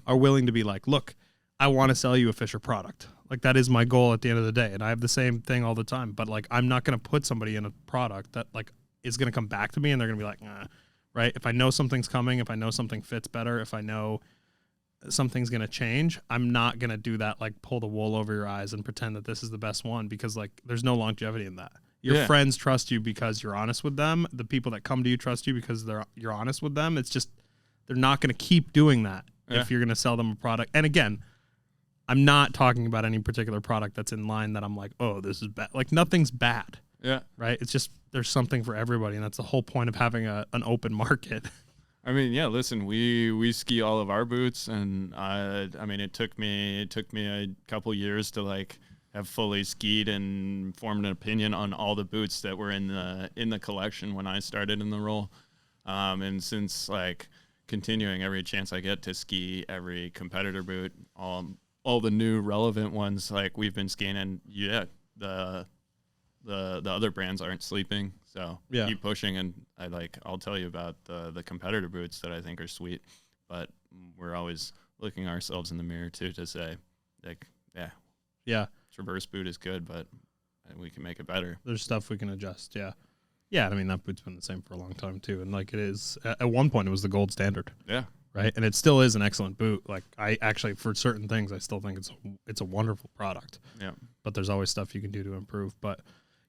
are willing to be like, look, I want to sell you a Fischer product. Like that is my goal at the end of the day, and I have the same thing all the time, but like I'm not going to put somebody in a product that like is going to come back to me and they're going to be like, nah. Right? If I know something's coming, if I know something fits better, if I know something's going to change, I'm not going to do that, like pull the wool over your eyes and pretend that this is the best one, because like there's no longevity in that. Your friends trust you because you're honest with them. The people that come to you trust you because you're honest with them. It's just they're not going to keep doing that if you're going to sell them a product. And again, I'm not talking about any particular product that's in line that I'm like, oh, this is bad. Like nothing's bad. Yeah. Right? It's just there's something for everybody, and that's the whole point of having an open market.
I mean, yeah, listen, we ski all of our boots, and I mean it took me a couple years to like have fully skied and formed an opinion on all the boots that were in the collection when I started in the role. And since like continuing every chance I get to ski every competitor boot, all the new relevant ones, like we've been skiing, and the other brands aren't sleeping, so keep pushing. And I'll tell you about the competitor boots that I think are sweet, but we're always looking ourselves in the mirror too to say, like,
Yeah.
Traverse boot is good, but we can make it better.
There's stuff we can adjust. Yeah. Yeah. I mean, that boot's been the same for a long time too. And like it is at one point, it was the gold standard.
Yeah.
Right. And it still is an excellent boot. Like I actually, for certain things, I still think it's a wonderful product.
Yeah.
But there's always stuff you can do to improve. But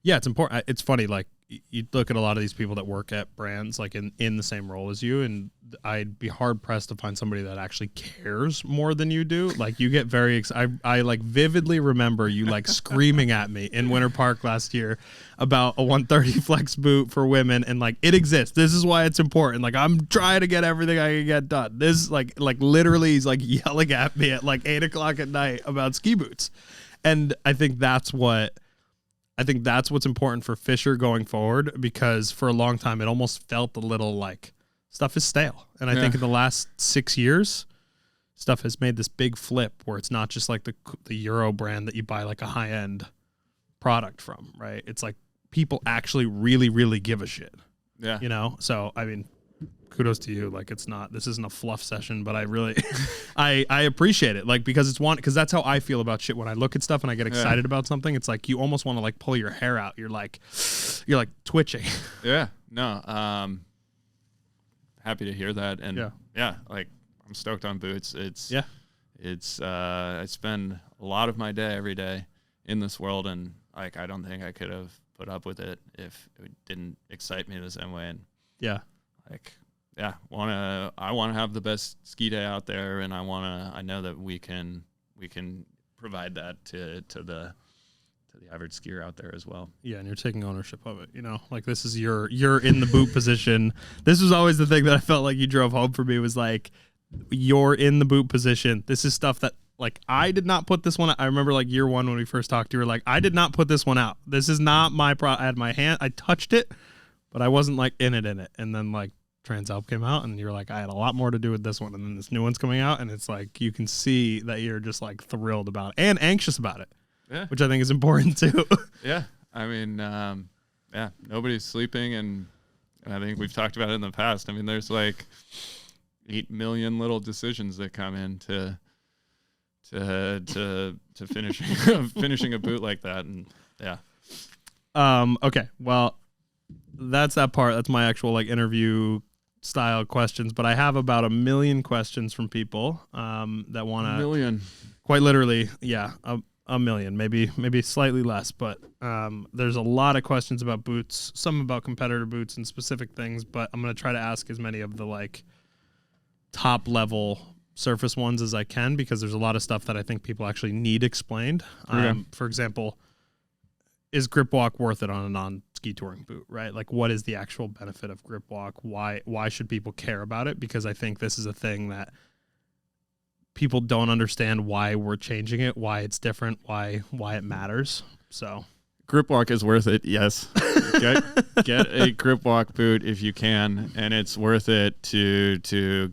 yeah, it's important. It's funny. Like you look at a lot of these people that work at brands like in the same role as you, and I'd be hard pressed to find somebody that actually cares more than you do. Like you get very I like vividly remember you like screaming at me in Winter Park last year about a 130 flex boot for women, and like it exists. This is why it's important. Like I'm trying to get everything I can get done. This like literally he's like yelling at me at like 8:00 at night about ski boots. And I think that's what's important for Fischer going forward, because for a long time it almost felt a little like stuff is stale. And I think in the last 6 years, stuff has made this big flip where it's not just like the Euro brand that you buy like a high-end product from, right? It's like people actually really, really give a shit.
Yeah.
You know? So, I mean, kudos to you. Like this isn't a fluff session, but I really, I appreciate it. Like, because because that's how I feel about shit. When I look at stuff and I get excited about something, it's like, you almost want to like pull your hair out. You're like twitching.
Yeah, no. Happy to hear that. And yeah, like I'm stoked on boots. I spend a lot of my day every day in this world. And like, I don't think I could have put up with it if it didn't excite me the same way. And like, yeah, I want to have the best ski day out there, and I know that we can provide that to the average skier out there as well.
Yeah, and you're taking ownership of it, you know? Like this is you're in the boot position. This was always the thing that I felt like you drove home for me, was like you're in the boot position. This is stuff that like I did not put this one out. I remember like year one when we first talked, you were like, I did not put this one out. This is not my I had my hand, I touched it, but I wasn't like in it. And then like Transalp came out and you're like, I had a lot more to do with this one. And then this new one's coming out and it's like, you can see that you're just like thrilled about it and anxious about it, which I think is important too.
Yeah. I mean, nobody's sleeping. And I think we've talked about it in the past. I mean, there's like 8 million little decisions that come into finishing a boot like that. And
okay. Well, that's that part. That's my actual like interview style questions, but I have about 1 million questions from people that want to
1 million,
quite literally. Yeah. A million, maybe slightly less, but there's a lot of questions about boots, some about competitor boots and specific things, but I'm going to try to ask as many of the like top level surface ones as I can, because there's a lot of stuff that I think people actually need explained. For example, is grip walk worth it on a non-ski touring boot, right? Like what is the actual benefit of grip walk? Why should people care about it? Because I think this is a thing that people don't understand why we're changing it, why it's different, why it matters. So
grip walk is worth it. Yes. Get a grip walk boot if you can. And it's worth it to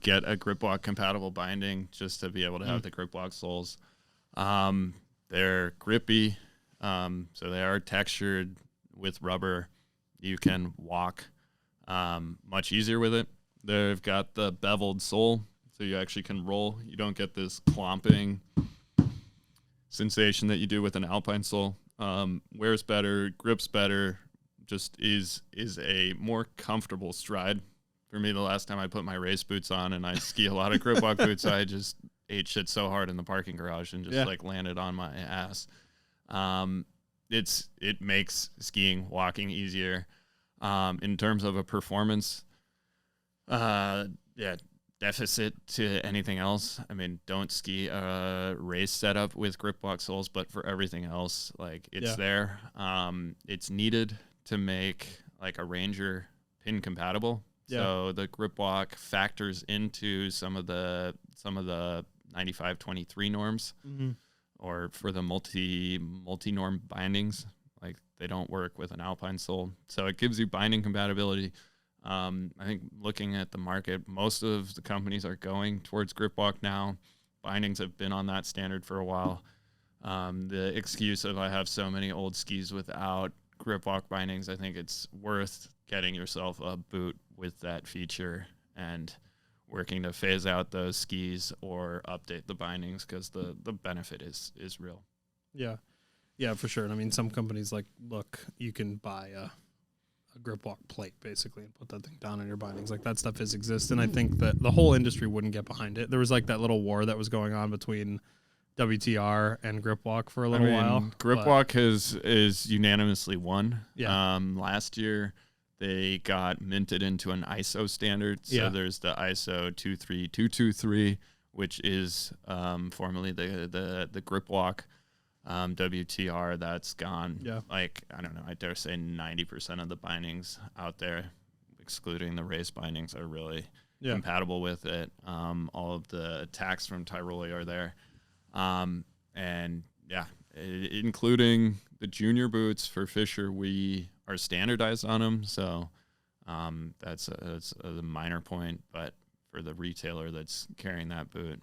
get a grip walk compatible binding just to be able to have the grip walk soles. They're grippy. So they are textured with rubber. You can walk much easier with it. They've got the beveled sole, so you actually can roll. You don't get this clomping sensation that you do with an alpine sole. Wears better, grips better, just is a more comfortable stride. For me, the last time I put my race boots on, and I ski a lot of grip walk boots, I just ate shit so hard in the parking garage and just like landed on my ass. It makes skiing, walking easier. In terms of a performance, deficit to anything else. I mean, don't ski a race setup with grip walk soles, but for everything else, like it's there. It's needed to make like a Ranger pin compatible. So the grip walk factors into some of the 95-23 norms. Or for the multi-norm bindings, like they don't work with an alpine sole. So it gives you binding compatibility. I think looking at the market, most of the companies are going towards grip walk now. Bindings have been on that standard for a while. The excuse of I have so many old skis without grip walk bindings, I think it's worth getting yourself a boot with that feature and working to phase out those skis or update the bindings, because the benefit is real.
Yeah. Yeah, for sure. And I mean, some companies like, look, you can buy a grip walk plate basically and put that thing down in your bindings. Like that stuff exists. And I think that the whole industry wouldn't get behind it. There was like that little war that was going on between WTR and grip walk for a little while.
Grip walk is unanimously won.
Yeah.
Last year they got minted into an ISO standard. So there's the ISO 23223, which is formerly the grip walk. WTR, that's gone.
Yeah.
Like, I don't know, I dare say 90% of the bindings out there, excluding the race bindings, are really compatible with it. All of the tacks from Tyrolia are there. Including the junior boots for Fischer, we are standardized on them. So that's a minor point, but for the retailer that's carrying that boot,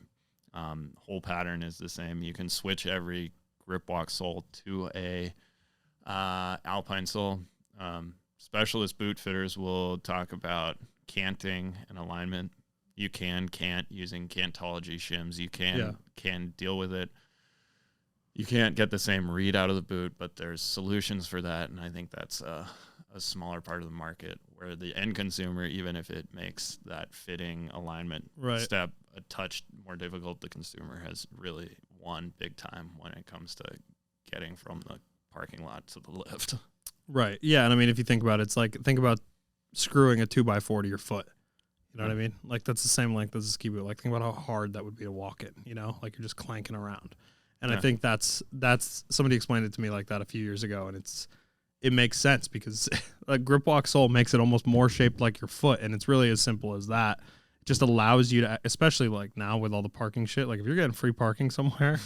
whole pattern is the same. You can switch every grip walk sole to a alpine sole. Specialist boot fitters will talk about canting and alignment. You can't using cantology shims. You can deal with it. You can't get the same read out of the boot, but there's solutions for that, and I think that's a smaller part of the market where the end consumer, even if it makes that fitting alignment step a touch more difficult, the consumer has really won big time when it comes to getting from the parking lot to the lift.
Right. Yeah. And I mean, if you think about it, it's like, think about screwing a 2x4 to your foot. You know what I mean? Like that's the same length as a ski boot. Like think about how hard that would be to walk in, you know, like you're just clanking around. And I think that's somebody explained it to me like that a few years ago. And it makes sense because a grip walk sole makes it almost more shaped like your foot. And it's really as simple as that. It just allows you to, especially like now with all the parking shit, like if you're getting free parking somewhere,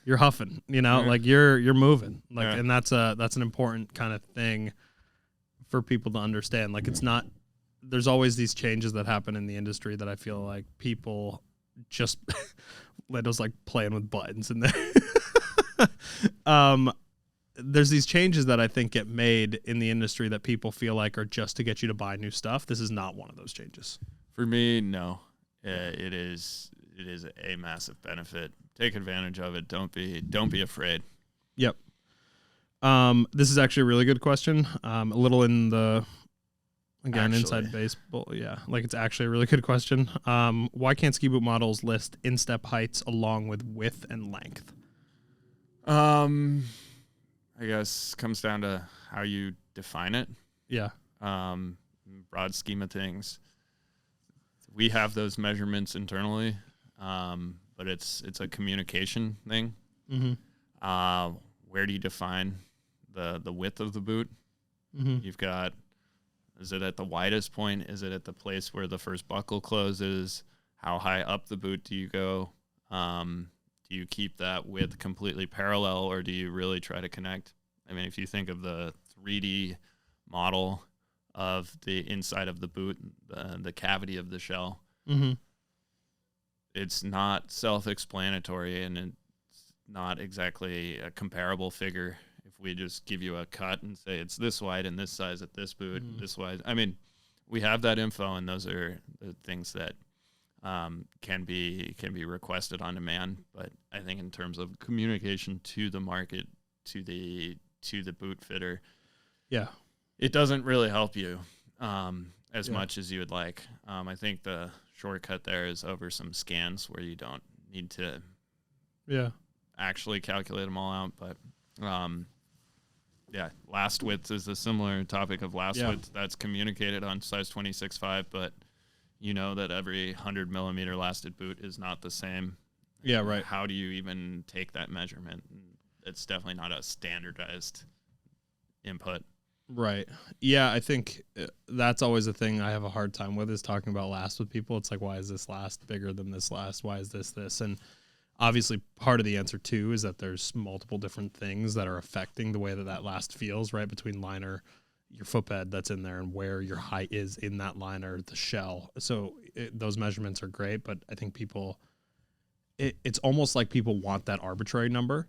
you're huffing, you know, like you're moving, like, and that's an important kind of thing for people to understand. Like it's not, there's always these changes that happen in the industry that I feel like people just let us like playing with buttons in there. There's these changes that I think get made in the industry that people feel like are just to get you to buy new stuff. This is not one of those changes. For
me, no. It is a massive benefit. Take advantage of it. Don't be afraid.
Yep. This is actually a really good question. A little in the inside baseball. Yeah, like it's actually a really good question. Why can't ski boot models list instep heights along with width and length?
I guess comes down to how you define it.
Yeah.
Broad scheme of things, we have those measurements internally, but it's a communication thing. Mm-hmm. Where do you define the width of the boot? Mm-hmm. You've got, is it at the widest point? Is it at the place where the first buckle closes? How high up the boot do you go? Do you keep that width completely parallel, or do you really try to connect? I mean, if you think of the 3D model of the inside of the boot, the cavity of the shell, mm-hmm. It's not self-explanatory, and it's not exactly a comparable figure. If we just give you a cut and say it's this wide and this size at this boot, this wide. I mean, we have that info, and those are the things that can be requested on demand. But I think in terms of communication to the market, to the boot fitter, it doesn't really help you as much as you would like. I think the shortcut there is over some scans where you don't need to actually calculate them all out. But last width is a similar topic of last width that's communicated on size 26.5, but you know that every 100 millimeter lasted boot is not the same. Yeah, right. How do you even take that measurement? It's definitely not a standardized input.
Right. Yeah, I think that's always a thing I have a hard time with, is talking about last with people. It's like, why is this last bigger than this last? Why is this? And obviously part of the answer too is that there's multiple different things that are affecting the way that last feels, right? Between liner, your footbed that's in there, and where your height is in that liner, the shell. So those measurements are great, but I think it's almost like people want that arbitrary number,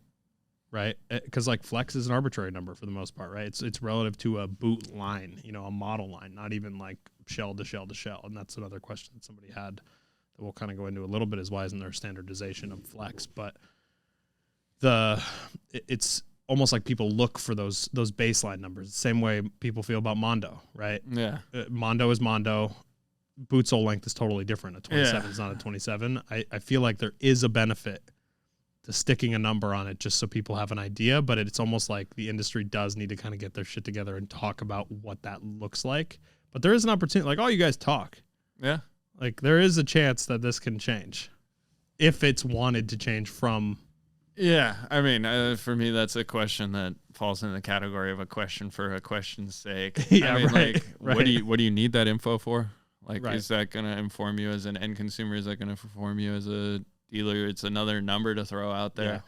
right? Because like flex is an arbitrary number for the most part, right? It's relative to a boot line, a model line, not even like shell to shell to shell. And that's another question that somebody had that we'll kind of go into a little bit, is why isn't there standardization of flex? But it's almost like people look for those baseline numbers. The same way people feel about Mondo, right?
Yeah.
Mondo is Mondo. Boot sole length is totally different. A 27 is not a 27. I feel like there is a benefit to sticking a number on it just so people have an idea, but it's almost like the industry does need to kind of get their shit together and talk about what that looks like. But there is an opportunity, like, oh, you guys talk.
Yeah.
Like, there is a chance that this can change if it's wanted to change from.
Yeah. I mean, for me, that's a question that falls in the category of a question for a question's sake.
Yeah,
I mean,
right,
like,
right.
what do you need that info for? Like,
Right.
is that going to inform you as an end consumer? Is that going to inform you as a dealer? It's another number to throw out there.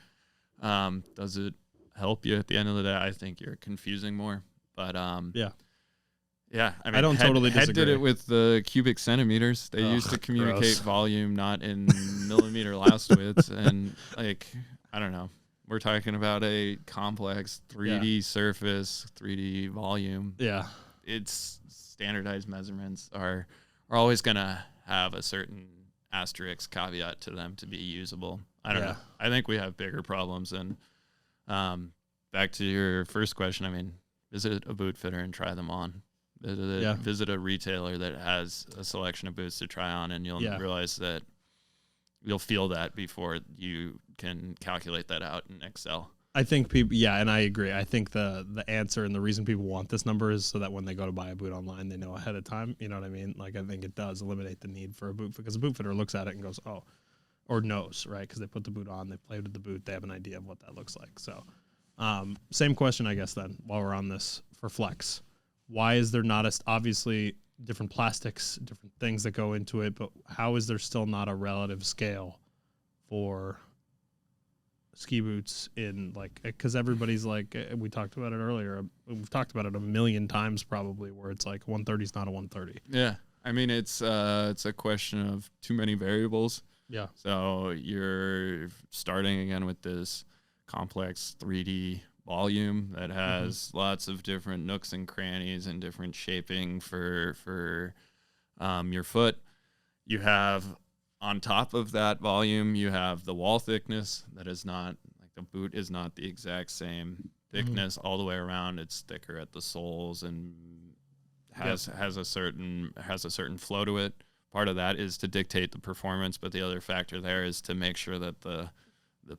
Does it help you at the end of the day? I think you're confusing more. But yeah. I mean,
I don't totally
Head did
disagree.
it with the cubic centimeters. They used to communicate
gross.
volume, not in millimeter last widths. And like, I don't know. We're talking about a complex 3D surface, 3D volume.
Yeah.
It's standardized measurements are always going to have a certain asterisk caveat to them to be usable. I don't know. I think we have bigger problems. And back to your first question, I mean, visit a boot fitter and try them on. Visit a retailer that has a selection of boots to try on, and you'll realize that you'll feel that before you can calculate that out in Excel.
I think people, and I agree. I think the answer and the reason people want this number is so that when they go to buy a boot online, they know ahead of time. You know what I mean? Like, I think it does eliminate the need for a boot, because a boot fitter looks at it and goes, oh, or knows, right? Because they put the boot on, they played with the boot, they have an idea of what that looks like. So, same question, I guess, then, while we're on this for Flex. Why is there not obviously different plastics, different things that go into it, but how is there still not a relative scale for ski boots in, like, because everybody's like, we talked about it earlier, we've talked about it a million times probably, where it's like 130 is not a 130.
Yeah. I mean, it's a question of too many variables.
Yeah.
So you're starting again with this complex 3D volume that has lots of different nooks and crannies and different shaping for your foot. You have, on top of that volume, you have the wall thickness that is not, like, the boot is not the exact same thickness all the way around. It's thicker at the soles and has a certain flow to it. Part of that is to dictate the performance, but the other factor there is to make sure that the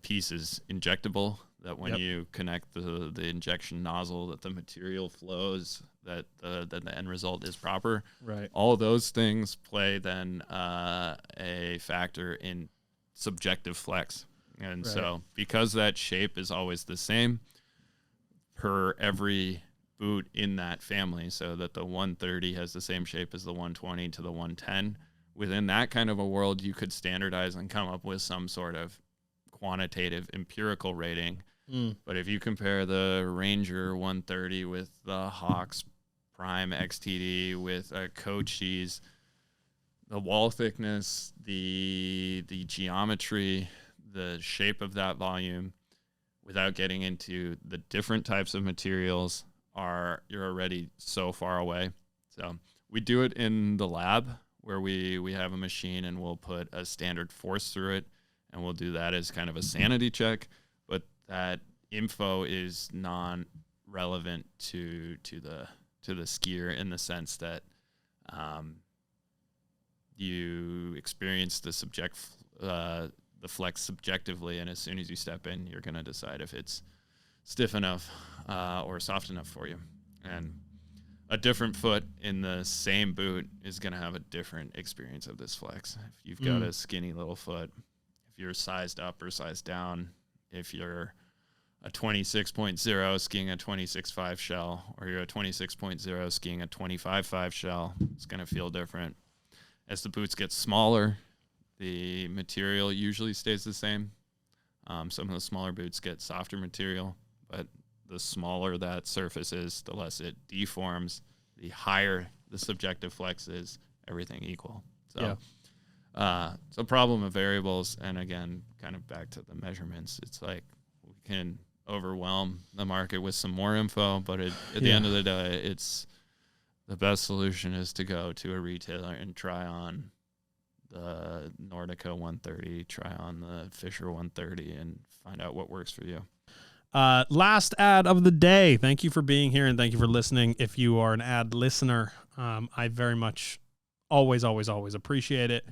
piece is injectable, that when you connect the injection nozzle, that the material flows, that the end result is proper.
Right.
All of those things play then a factor in subjective flex. And so because that shape is always the same per every boot in that family, so that the 130 has the same shape as the 120 to the 110, within that kind of a world, you could standardize and come up with some sort of quantitative empirical rating. But if you compare the Ranger 130 with the Hawks Prime XTD with a Cochise, the wall thickness, the geometry, the shape of that volume, without getting into the different types of materials, you're already so far away. So we do it in the lab where we have a machine and we'll put a standard force through it, and we'll do that as kind of a sanity check. But that info is non-relevant to the skier, in the sense that you experience the flex subjectively, and as soon as you step in, you're going to decide if it's stiff enough or soft enough for you. And a different foot in the same boot is going to have a different experience of this flex. If you've got a skinny little foot, if you're sized up or sized down, if you're a 26.0 skiing a 26.5 shell, or you're a 26.0 skiing a 25.5 shell, it's going to feel different. As the boots get smaller, the material usually stays the same. Some of the smaller boots get softer material, but the smaller that surface is, the less it deforms, the higher the subjective flex is, everything equal. So it's a problem of variables. And again, kind of back to the measurements, it's like we can overwhelm the market with some more info, but at the end of the day, it's the best solution is to go to a retailer and try on the Nordica 130, try on the Fischer 130, and find out what works for you.
Last ad of the day. Thank you for being here and thank you for listening. If you are an ad listener, I very much always appreciate it.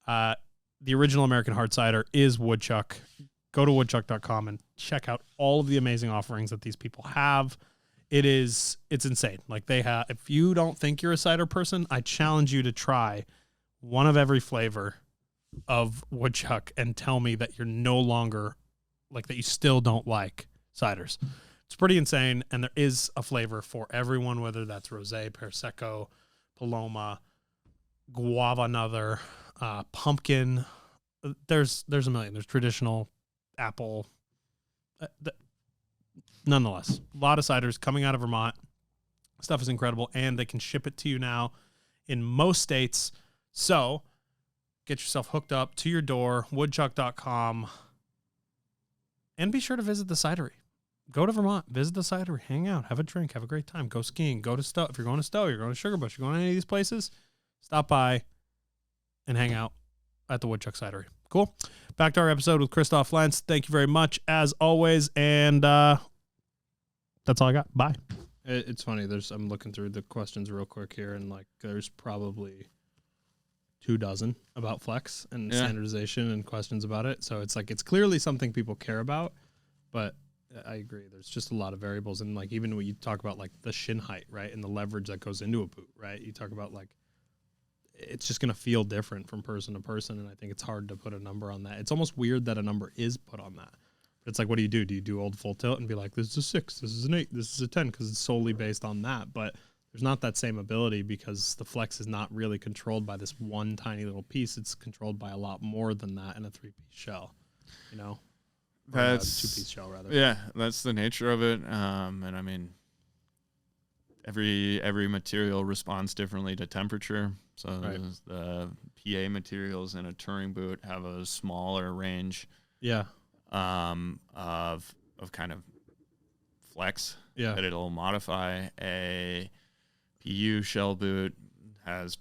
The original American Hard Cider is Woodchuck. Go to woodchuck.com and check out all of the amazing offerings that these people have. It's insane. Like they have, if you don't think you're a cider person, I challenge you to try one of every flavor of Woodchuck and tell me that you're no longer like that. You still don't like ciders. It's pretty insane. And there is a flavor for everyone, whether that's rosé, prosecco, paloma, guava, another, pumpkin. There's a million. There's traditional, apple. Nonetheless, a lot of ciders coming out of Vermont. Stuff is incredible, and they can ship it to you now in most states. So get yourself hooked up to your door, woodchuck.com, and be sure to visit the cidery. Go to Vermont, visit the cidery, hang out, have a drink, have a great time, go skiing, go to Stowe. If you're going to Stowe, you're going to Sugar Bush, you're going to any of these places, stop by and hang out at the Woodchuck Cidery. Cool. Back to our episode with Christoph Lentz. Thank you very much, as always, and that's all I got. Bye. It's funny. I'm looking through the questions real quick here, and like there's probably 24 about flex and standardization and questions about it. So it's like it's clearly something people care about, but I agree. There's just a lot of variables, and like even when you talk about like the shin height, right, and the leverage that goes into a boot, right? You talk about like it's just going to feel different from person to person, and I think it's hard to put a number on that. It's almost weird that a number is put on that. But it's like, what do? Do you do old full tilt and be like, this is a 6, this is an 8, this is a 10, because it's solely based on that. But there's not that same ability because the flex is not really controlled by this one tiny little piece. It's controlled by a lot more than that in a 3-piece shell, you know?
That's
a 2-piece shell, rather.
Yeah, that's the nature of it. And I mean, every material responds differently to temperature. So the PA materials in a touring boot have a smaller range.
Yeah.
Of kind of flex that it'll modify. A PU shell boot has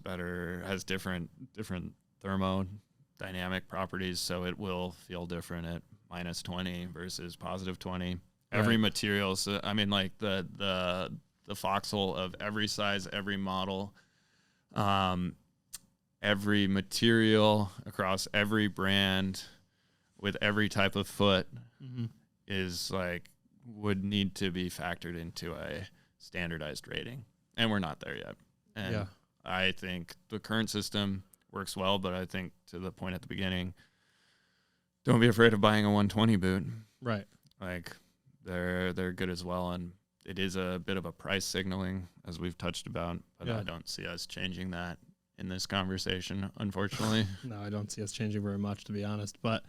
different thermodynamic properties, so it will feel different at -20 versus +20. Every material, so I mean, like the foxhole of every size, every model, every material across every brand with every type of foot is like would need to be factored into a standardized rating, and we're not there yet. And I think the current system works well, but I think to the point at the beginning, don't be afraid of buying a 120 boot.
Right.
Like they're good as well, and it is a bit of a price signaling as we've touched about, but I don't see us changing that in this conversation, unfortunately.
No, I don't see us changing very much, to be honest. But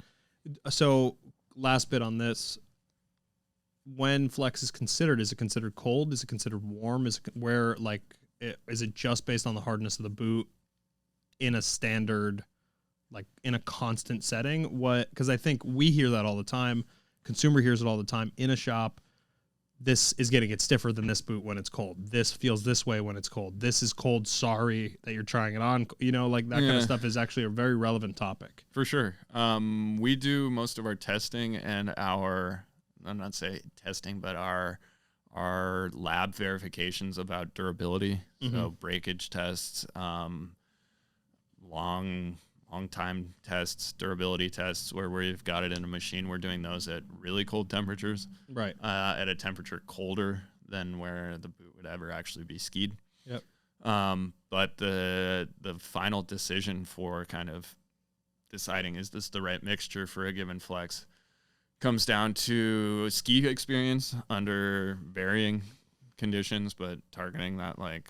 so last bit on this, when flex is it considered cold? Is it considered warm? Is it just based on the hardness of the boot in a standard, like in a constant setting? Because I think we hear that all the time. Consumer hears it all the time in a shop. This is getting it stiffer than this boot when it's cold. This feels this way when it's cold. This is cold. Sorry that you're trying it on. You know, like that kind of stuff is actually a very relevant topic.
For sure. We do most of our testing and I'm not saying testing, but our lab verifications about durability. So breakage tests, long time tests, durability tests, where we've got it in a machine. We're doing those at really cold temperatures,
right?
At a temperature colder than where the boot would ever actually be skied.
Yep.
But the final decision for kind of deciding is this the right mixture for a given flex comes down to ski experience under varying conditions, but targeting that like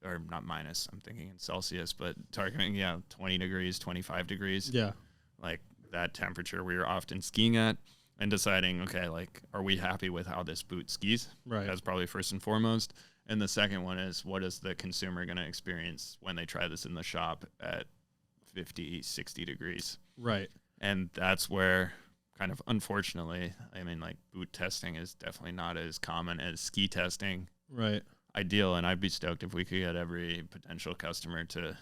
I'm thinking in Celsius, but targeting, 20 degrees, 25 degrees.
Yeah.
Like that temperature we are often skiing at, and deciding, okay, like, are we happy with how this boot skis?
Right.
That's probably first and foremost. And the second one is, what is the consumer going to experience when they try this in the shop at 50, 60 degrees?
Right.
And that's where kind of, unfortunately, I mean, like boot testing is definitely not as common as ski testing.
Right.
Ideal, and I'd be stoked if we could get every potential customer to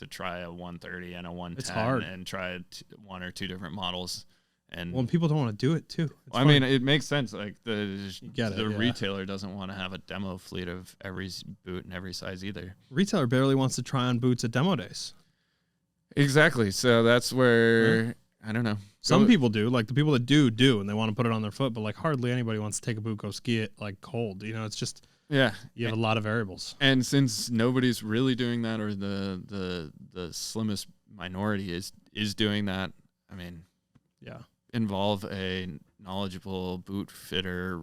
to try a 130 and a 110
It's hard.
and try one or two different models. And
Well, people don't want to do it too.
I mean, it makes sense. Like the
get it, yeah.
retailer doesn't want to have a demo fleet of every boot and every size either.
Retailer barely wants to try on boots at demo days.
Exactly. So that's where I don't know.
Some people do, like the people that do, and they want to put it on their foot, but like hardly anybody wants to take a boot, go ski it like cold. You know, it's just you have a lot of variables.
And since nobody's really doing that, or the slimmest minority is doing that, I mean, involve a knowledgeable boot fitter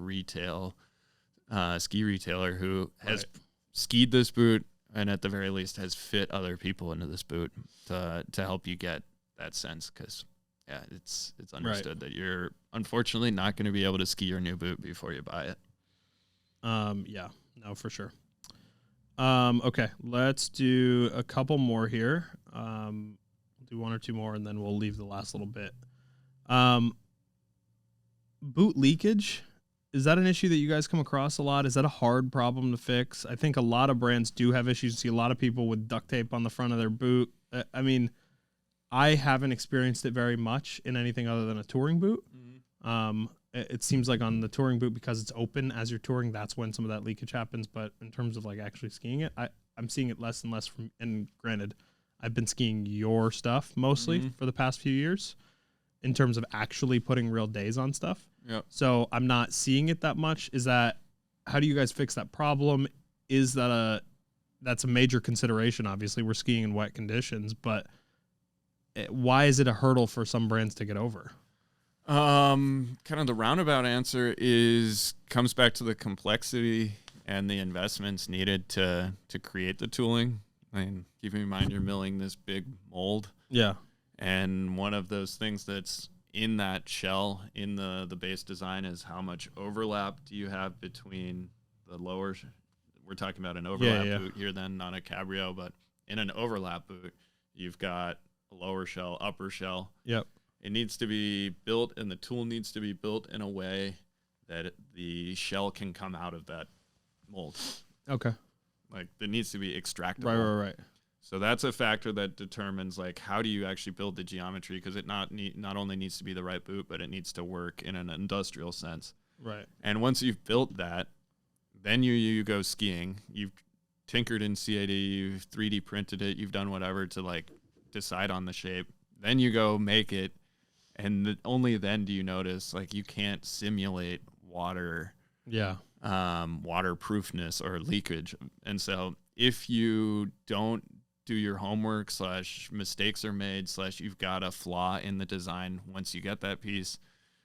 ski retailer who has skied this boot and at the very least has fit other people into this boot to help you get that sense, because it's understood that you're unfortunately not going to be able to ski your new boot before you buy it.
No, for sure. Okay, let's do a couple more here. We'll do one or two more and then we'll leave the last little bit. Boot leakage, is that an issue that you guys come across a lot? Is that a hard problem to fix? I think a lot of brands do have issues. You see a lot of people with duct tape on the front of their boot. I mean, I haven't experienced it very much in anything other than a touring boot. Mm-hmm. It seems like on the touring boot, because it's open as you're touring, that's when some of that leakage happens. But in terms of like actually skiing it, I'm seeing it less and less from, and granted, I've been skiing your stuff mostly for the past few years in terms of actually putting real days on stuff.
Yep.
So I'm not seeing it that much. How do you guys fix that problem? Is that's a major consideration? Obviously we're skiing in wet conditions, but why is it a hurdle for some brands to get over?
Kind of the roundabout answer comes back to the complexity and the investments needed to create the tooling. I mean, keeping in mind you're milling this big mold. Yeah. And one of those things that's in that shell, in the base design, is how much overlap do you have between the lower, we're talking about an overlap boot here then, not a cabrio, but in an overlap boot, you've got a lower shell, upper shell. Yep. It needs to be built, and the tool needs to be built in a way that the shell can come out of that mold. Okay. Like, it needs to be extractable. Right. So that's a factor that determines, like, how do you actually build the geometry, because it not only needs to be the right boot, but it needs to work in an industrial sense. Right. And once you've built that, then you go skiing. You've tinkered in CAD, you've 3D printed it, you've done whatever to, like, decide on the shape. Then you go make it, and only then do you notice, like, you can't simulate water. Yeah. Waterproofness or leakage. And so if you don't do your homework / mistakes are made / you've got a flaw in the design, once you get that piece,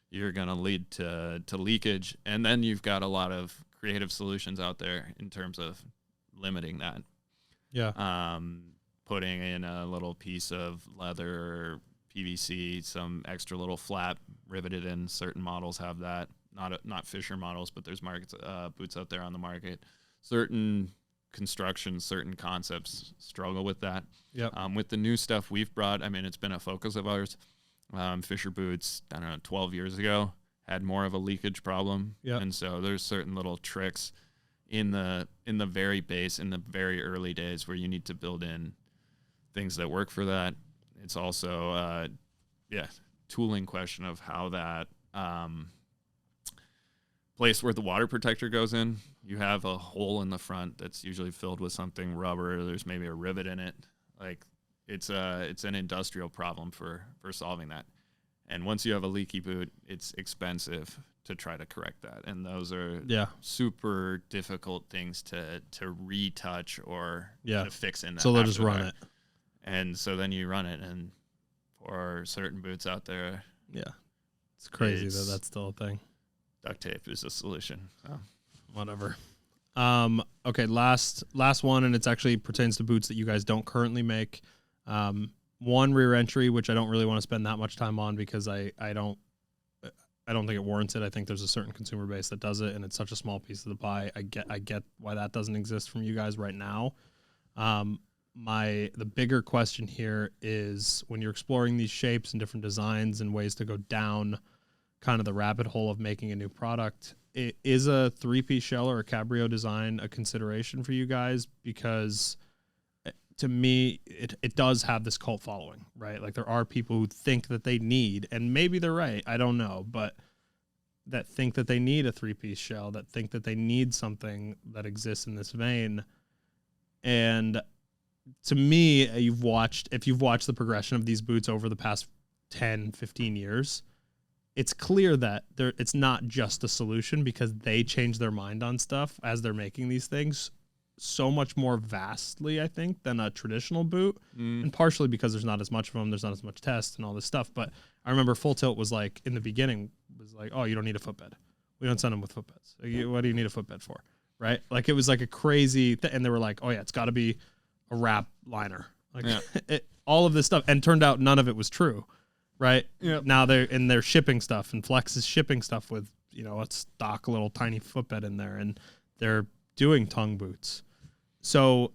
you're going to lead to leakage. And then you've got a lot of creative solutions out there in terms of limiting that. Yeah. Putting in a little piece of leather or PVC, some extra little flap riveted in. Certain models have that. Not Fischer models, but there's boots out there on the market. Certain constructions, certain concepts struggle with that. Yep. With the new stuff we've brought, I mean, it's been a focus of ours. Fischer boots, I don't know, 12 years ago had more of a leakage problem. Yep. And so there's certain little tricks in the very base, in the very early days, where you need to build in things that work for that. It's also, tooling question of how that place where the water protector goes in, you have a hole in the front that's usually filled with something rubber. There's maybe a rivet in it. Like, it's an industrial problem for solving that. And once you have a leaky boot, it's expensive to try to correct that. And those are super difficult things to retouch or to fix in that.
So they'll just run it.
And so then you run it, and for certain boots out there,
it's crazy that that's still a thing.
Duct tape is a solution. So.
Whatever. Okay, last one, and it actually pertains to boots that you guys don't currently make. One, rear entry, which I don't really want to spend that much time on because I don't think it warrants it. I think there's a certain consumer base that does it, and it's such a small piece of the pie. I get why that doesn't exist from you guys right now. The bigger question here is, when you're exploring these shapes and different designs and ways to go down kind of the rabbit hole of making a new product, is a 3-piece shell or a cabrio design a consideration for you guys? Because to me, it does have this cult following, right? Like there are people who think that they need, and maybe they're right, I don't know, but that think that they need a 3-piece shell, that think that they need something that exists in this vein. And to me, if you've watched the progression of these boots over the past 10, 15 years, it's clear that it's not just a solution, because they change their mind on stuff as they're making these things so much more vastly, I think, than a traditional boot. And partially because there's not as much of them, there's not as much test and all this stuff. But I remember Full Tilt was like, in the beginning, was like, oh, you don't need a footbed. We don't send them with footbeds. What do you need a footbed for? Right? Like it was like a crazy and they were like, oh yeah, it's got to be a wrap liner. Like all of this stuff. And turned out none of it was true. Right? Yep. Now they're shipping stuff, and Flex is shipping stuff with, a stock little tiny footbed in there, and they're doing tongue boots. So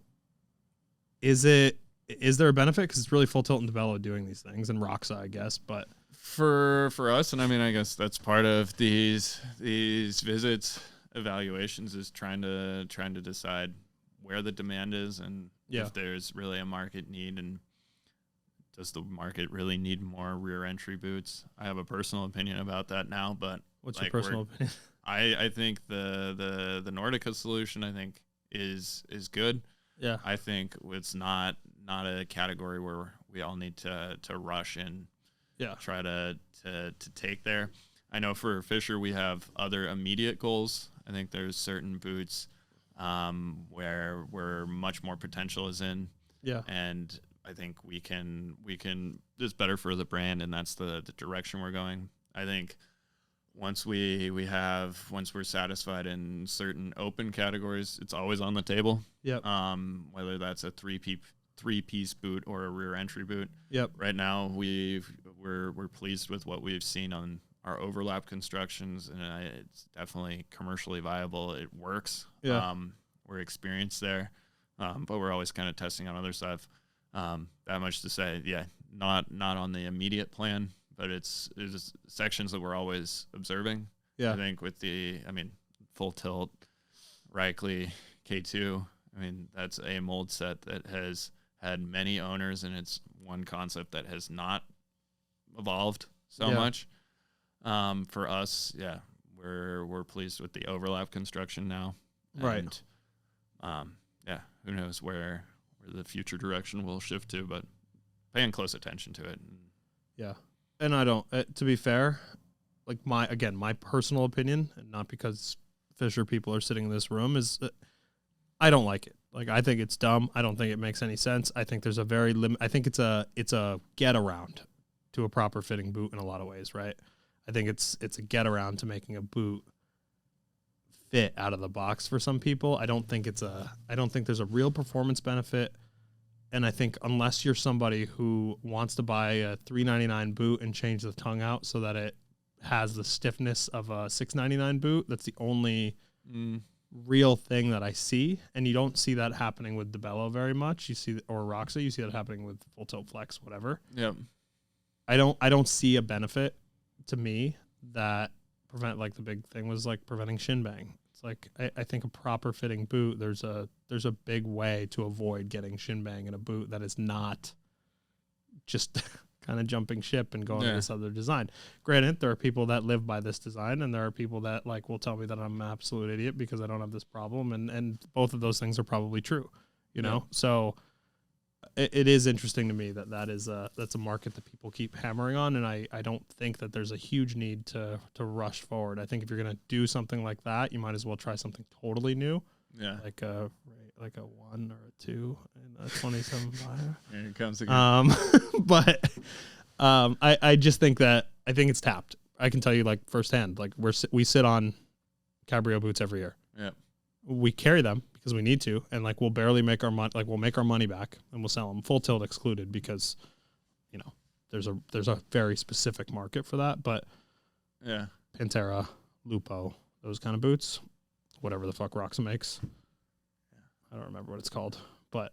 is there a benefit? Because it's really Full Tilt and DeBello doing these things, and Roxa, I guess. But
for us, and I mean, I guess that's part of these visits, evaluations, is trying to decide where the demand is, and if there's really a market need, and does the market really need more rear entry boots? I have a personal opinion about that now, but
what's your personal opinion?
I think the Nordica solution, I think, is good. Yeah. I think it's not a category where we all need to rush and try to take there. I know for Fischer we have other immediate goals. I think there's certain boots where much more potential is in. Yeah. And I think we can it's better for the brand, and that's the direction we're going. I think once we're satisfied in certain open categories, it's always on the table. Yep. Whether that's a three-piece boot or a rear entry boot. Yep. Right now we're pleased with what we've seen on our overlap constructions, and it's definitely commercially viable. It works. Yeah. We're experienced there, but we're always kind of testing on other stuff. That much to say, not on the immediate plan, but it's sections that we're always observing. Yeah. I think with Full Tilt, Reichley, K2, that's a mold set that has had many owners, and it's one concept that has not evolved so much. For us, we're pleased with the overlap construction now. Right. And, who knows where the future direction will shift to, but paying close attention to it.
Yeah. And I don't, to be fair, like my personal opinion, and not because Fischer people are sitting in this room, is that I don't like it. Like, I think it's dumb. I don't think it makes any sense. I think there's a very I think it's a get around to a proper fitting boot in a lot of ways, right? I think it's a get around to making a boot fit out of the box for some people. I don't think there's a real performance benefit. And I think unless you're somebody who wants to buy a $399 boot and change the tongue out so that it has the stiffness of a $699 boot, that's the only real thing that I see. And you don't see that happening with DeBello very much. Or Roxa, you see that happening with Full Tilt Flex, whatever. Yep. I don't see a benefit to me that like the big thing was like preventing shin bang. It's like I think a proper fitting boot, there's a big way to avoid getting shin bang in a boot that is not just kind of jumping ship and going to this other design. Granted, there are people that live by this design, and there are people that like will tell me that I'm an absolute idiot because I don't have this problem, and both of those things are probably true, you know. So it is interesting to me that's a market that people keep hammering on, and I don't think that there's a huge need to rush forward. I think if you're gonna do something like that, you might as well try something totally new. Yeah, like a 1 or a 2 and a 27.5.
Here it comes again.
But I just think it's tapped. I can tell you like firsthand. Like we sit on Cabrio boots every year. Yeah, we carry them because we need to, and like we'll barely make our money. Like we'll make our money back and we'll sell them, Full Tilt excluded, because there's a very specific market for that. But Pantera, Lupo, those kind of boots, whatever the fuck Roxa makes. I don't remember what it's called, but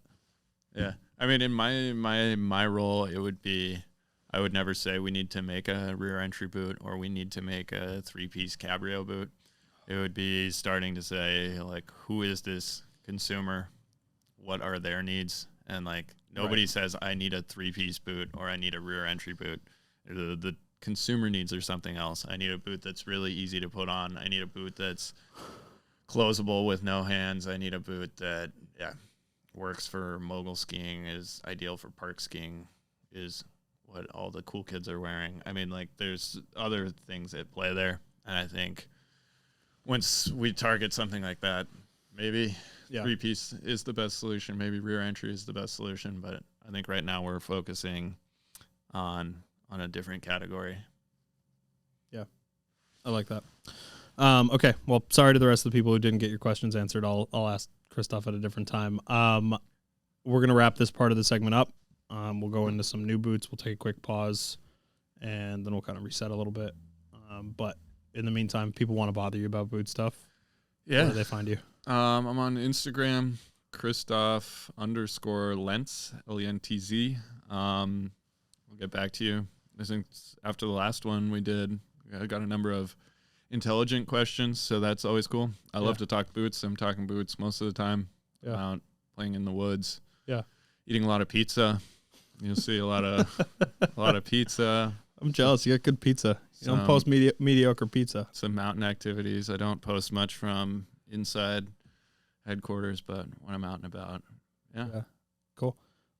in my role, it would be, I would never say we need to make a rear entry boot or we need to make a 3-piece Cabrio boot. It would be starting to say, like, who is this consumer? What are their needs? And like nobody says I need a 3-piece boot or I need a rear entry boot. The consumer needs or something else. I need a boot that's really easy to put on. I need a boot that's closable with no hands. I need a boot that works for mogul skiing, is ideal for park skiing, is what all the cool kids are wearing. I mean, like there's other things at play there. And I think once we target something like that, maybe 3-piece is the best solution. Maybe rear entry is the best solution. But I think right now we're focusing on a different category.
Yeah, I like that. Okay, well, sorry to the rest of the people who didn't get your questions answered. I'll ask Christoph at a different time. We're going to wrap this part of the segment up. We'll go into some new boots. We'll take a quick pause, and then we'll kind of reset a little bit. But in the meantime, people want to bother you about boot stuff.
Yeah.
Where do they find you?
I'm on Instagram, Christoph_Lentz, Lentz. We'll get back to you. I think after the last one we did, I got a number of intelligent questions, so that's always cool. I love to talk boots. I'm talking boots most of the time. Out playing in the woods. Yeah. Eating a lot of pizza. You'll see a lot of pizza.
I'm jealous. You got good pizza. You don't post mediocre pizza.
Some mountain activities. I don't post much from inside headquarters, but when I'm out and about. Yeah.
Cool.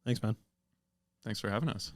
Thanks, man.
Thanks for having us.